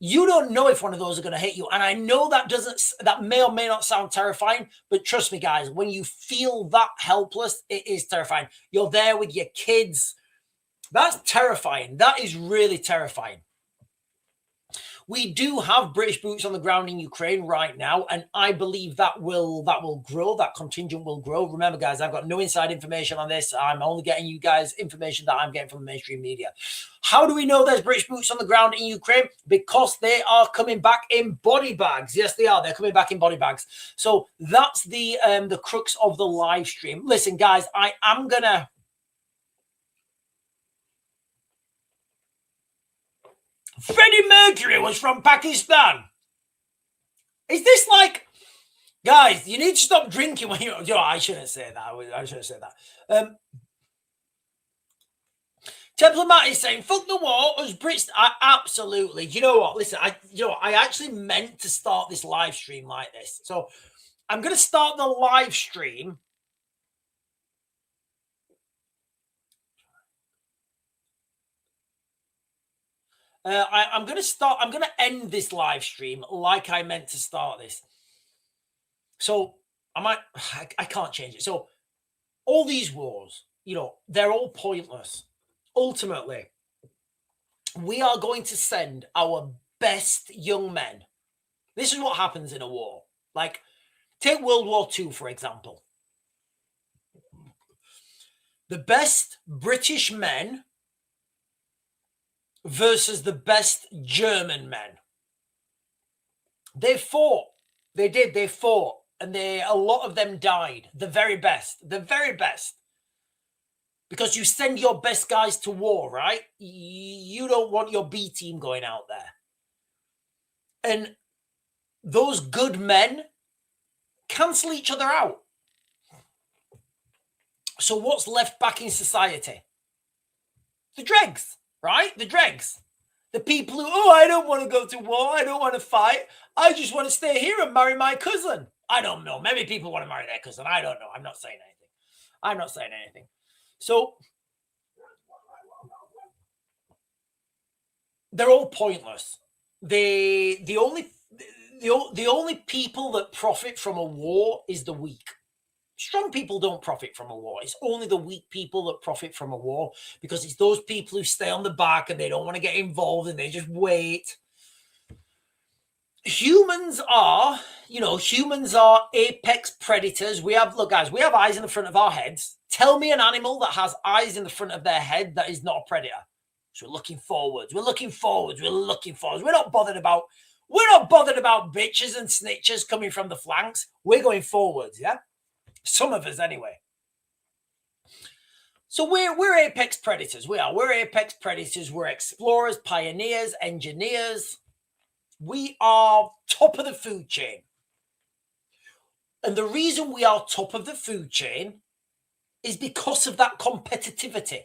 You don't know if one of those are going to hit you. And I know that may or may not sound terrifying, but trust me, guys, when you feel that helpless, it is terrifying. You're there with your kids. That's terrifying. That is really terrifying. We do have British boots on the ground in Ukraine right now, and I believe that will grow. That contingent will grow. Remember, guys, I've got no inside information on this. I'm only getting you guys information that I'm getting from the mainstream media. How do we know there's British boots on the ground in Ukraine? Because they are coming back in body bags. Yes, they are. They're coming back in body bags. So that's the crux of the live stream. Listen, guys, I am gonna... Freddie Mercury was from Pakistan. Is this like... Guys, you need to stop drinking when you... I shouldn't say that. I shouldn't say that. Templar Matt is saying, fuck the war, us Brits... absolutely. You know what? Listen, I actually meant to start this live stream like this. So I'm going to start the live stream... I'm going to end this live stream like I meant to start this. So I can't change it. So all these wars, they're all pointless. Ultimately, we are going to send our best young men. This is what happens in a war. Like, take World War II, for example. The best British men versus the best German men. They fought. They fought. And a lot of them died. The very best. Because you send your best guys to war, right? You don't want your B team going out there. And those good men cancel each other out. So what's left back in society? The dregs. Right? The dregs. The people who, I don't want to go to war. I don't want to fight. I just want to stay here and marry my cousin. I don't know. Maybe people want to marry their cousin. I don't know. I'm not saying anything. So they're all pointless. The only people that profit from a war is the weak. Strong people don't profit from a war. It's only the weak people that profit from a war, because it's those people who stay on the back and they don't want to get involved and they just wait. Humans are apex predators. Look, guys, we have eyes in the front of our heads. Tell me an animal that has eyes in the front of their head that is not a predator. So we're looking forwards. We're not bothered about bitches and snitches coming from the flanks. We're going forwards, yeah? Some of us, anyway. So we're apex predators. We're apex predators. We're explorers, pioneers, engineers. We are top of the food chain. And the reason we are top of the food chain is because of that competitivity.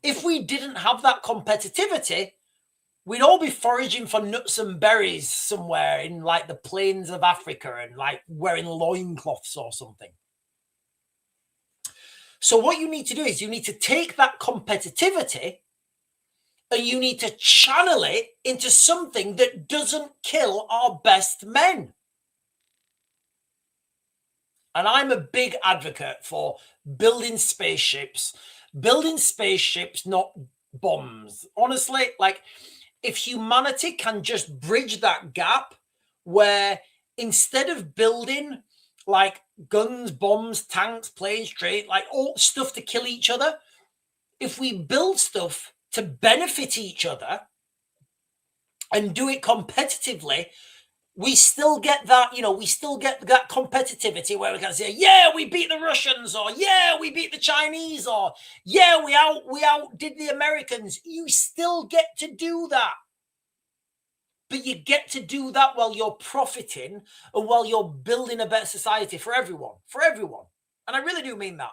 If we didn't have that competitivity, we'd all be foraging for nuts and berries somewhere in like the plains of Africa and like wearing loincloths or something. So what you need to do is you need to take that competitivity and you need to channel it into something that doesn't kill our best men. And I'm a big advocate for building spaceships, not bombs. Honestly, like, if humanity can just bridge that gap where instead of building like guns, bombs, tanks, planes, trains, like all stuff to kill each other, if we build stuff to benefit each other and do it competitively, we still get that, we still get that competitivity where we can say, yeah, we beat the Russians, or yeah, we beat the Chinese, or yeah, we outdid the Americans. You still get to do that. But you get to do that while you're profiting and while you're building a better society for everyone, And I really do mean that.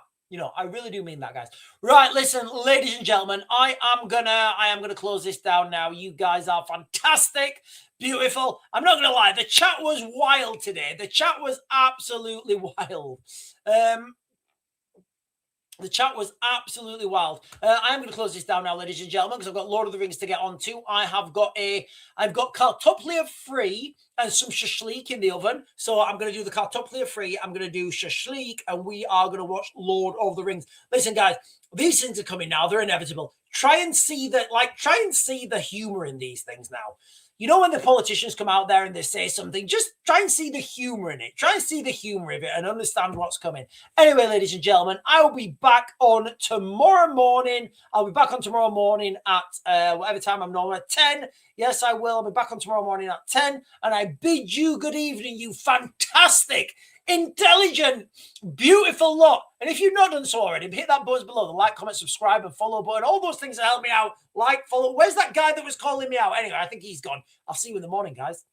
I really do mean that, guys. Right, listen, ladies and gentlemen, I am gonna close this down now. You guys are fantastic, beautiful. I'm not gonna lie, the chat was wild today. The chat was absolutely wild. The chat was absolutely wild. I am going to close this down now, ladies and gentlemen, because I've got Lord of the Rings to get on to. I've got kartoffler free and some shashlik in the oven. So I'm going to do the kartoffler free. I'm going to do shashlik, and we are going to watch Lord of the Rings. Listen, guys, these things are coming now. They're inevitable. Try and see the humor in these things now. When the politicians come out there and they say something, just try and see the humor in it. Try and see the humor of it and understand what's coming. Anyway, ladies and gentlemen, I will be back on tomorrow morning. I'll be back on tomorrow morning at whatever time I'm normal, at 10. Yes, I will. I'll be back on tomorrow morning at 10. And I bid you good evening, you fantastic, intelligent, beautiful lot. And if you've not done so already, hit that button below, the like, comment, subscribe, and follow button. All those things that help me out. Like, follow. Where's that guy that was calling me out? Anyway, I think he's gone. I'll see you in the morning, guys.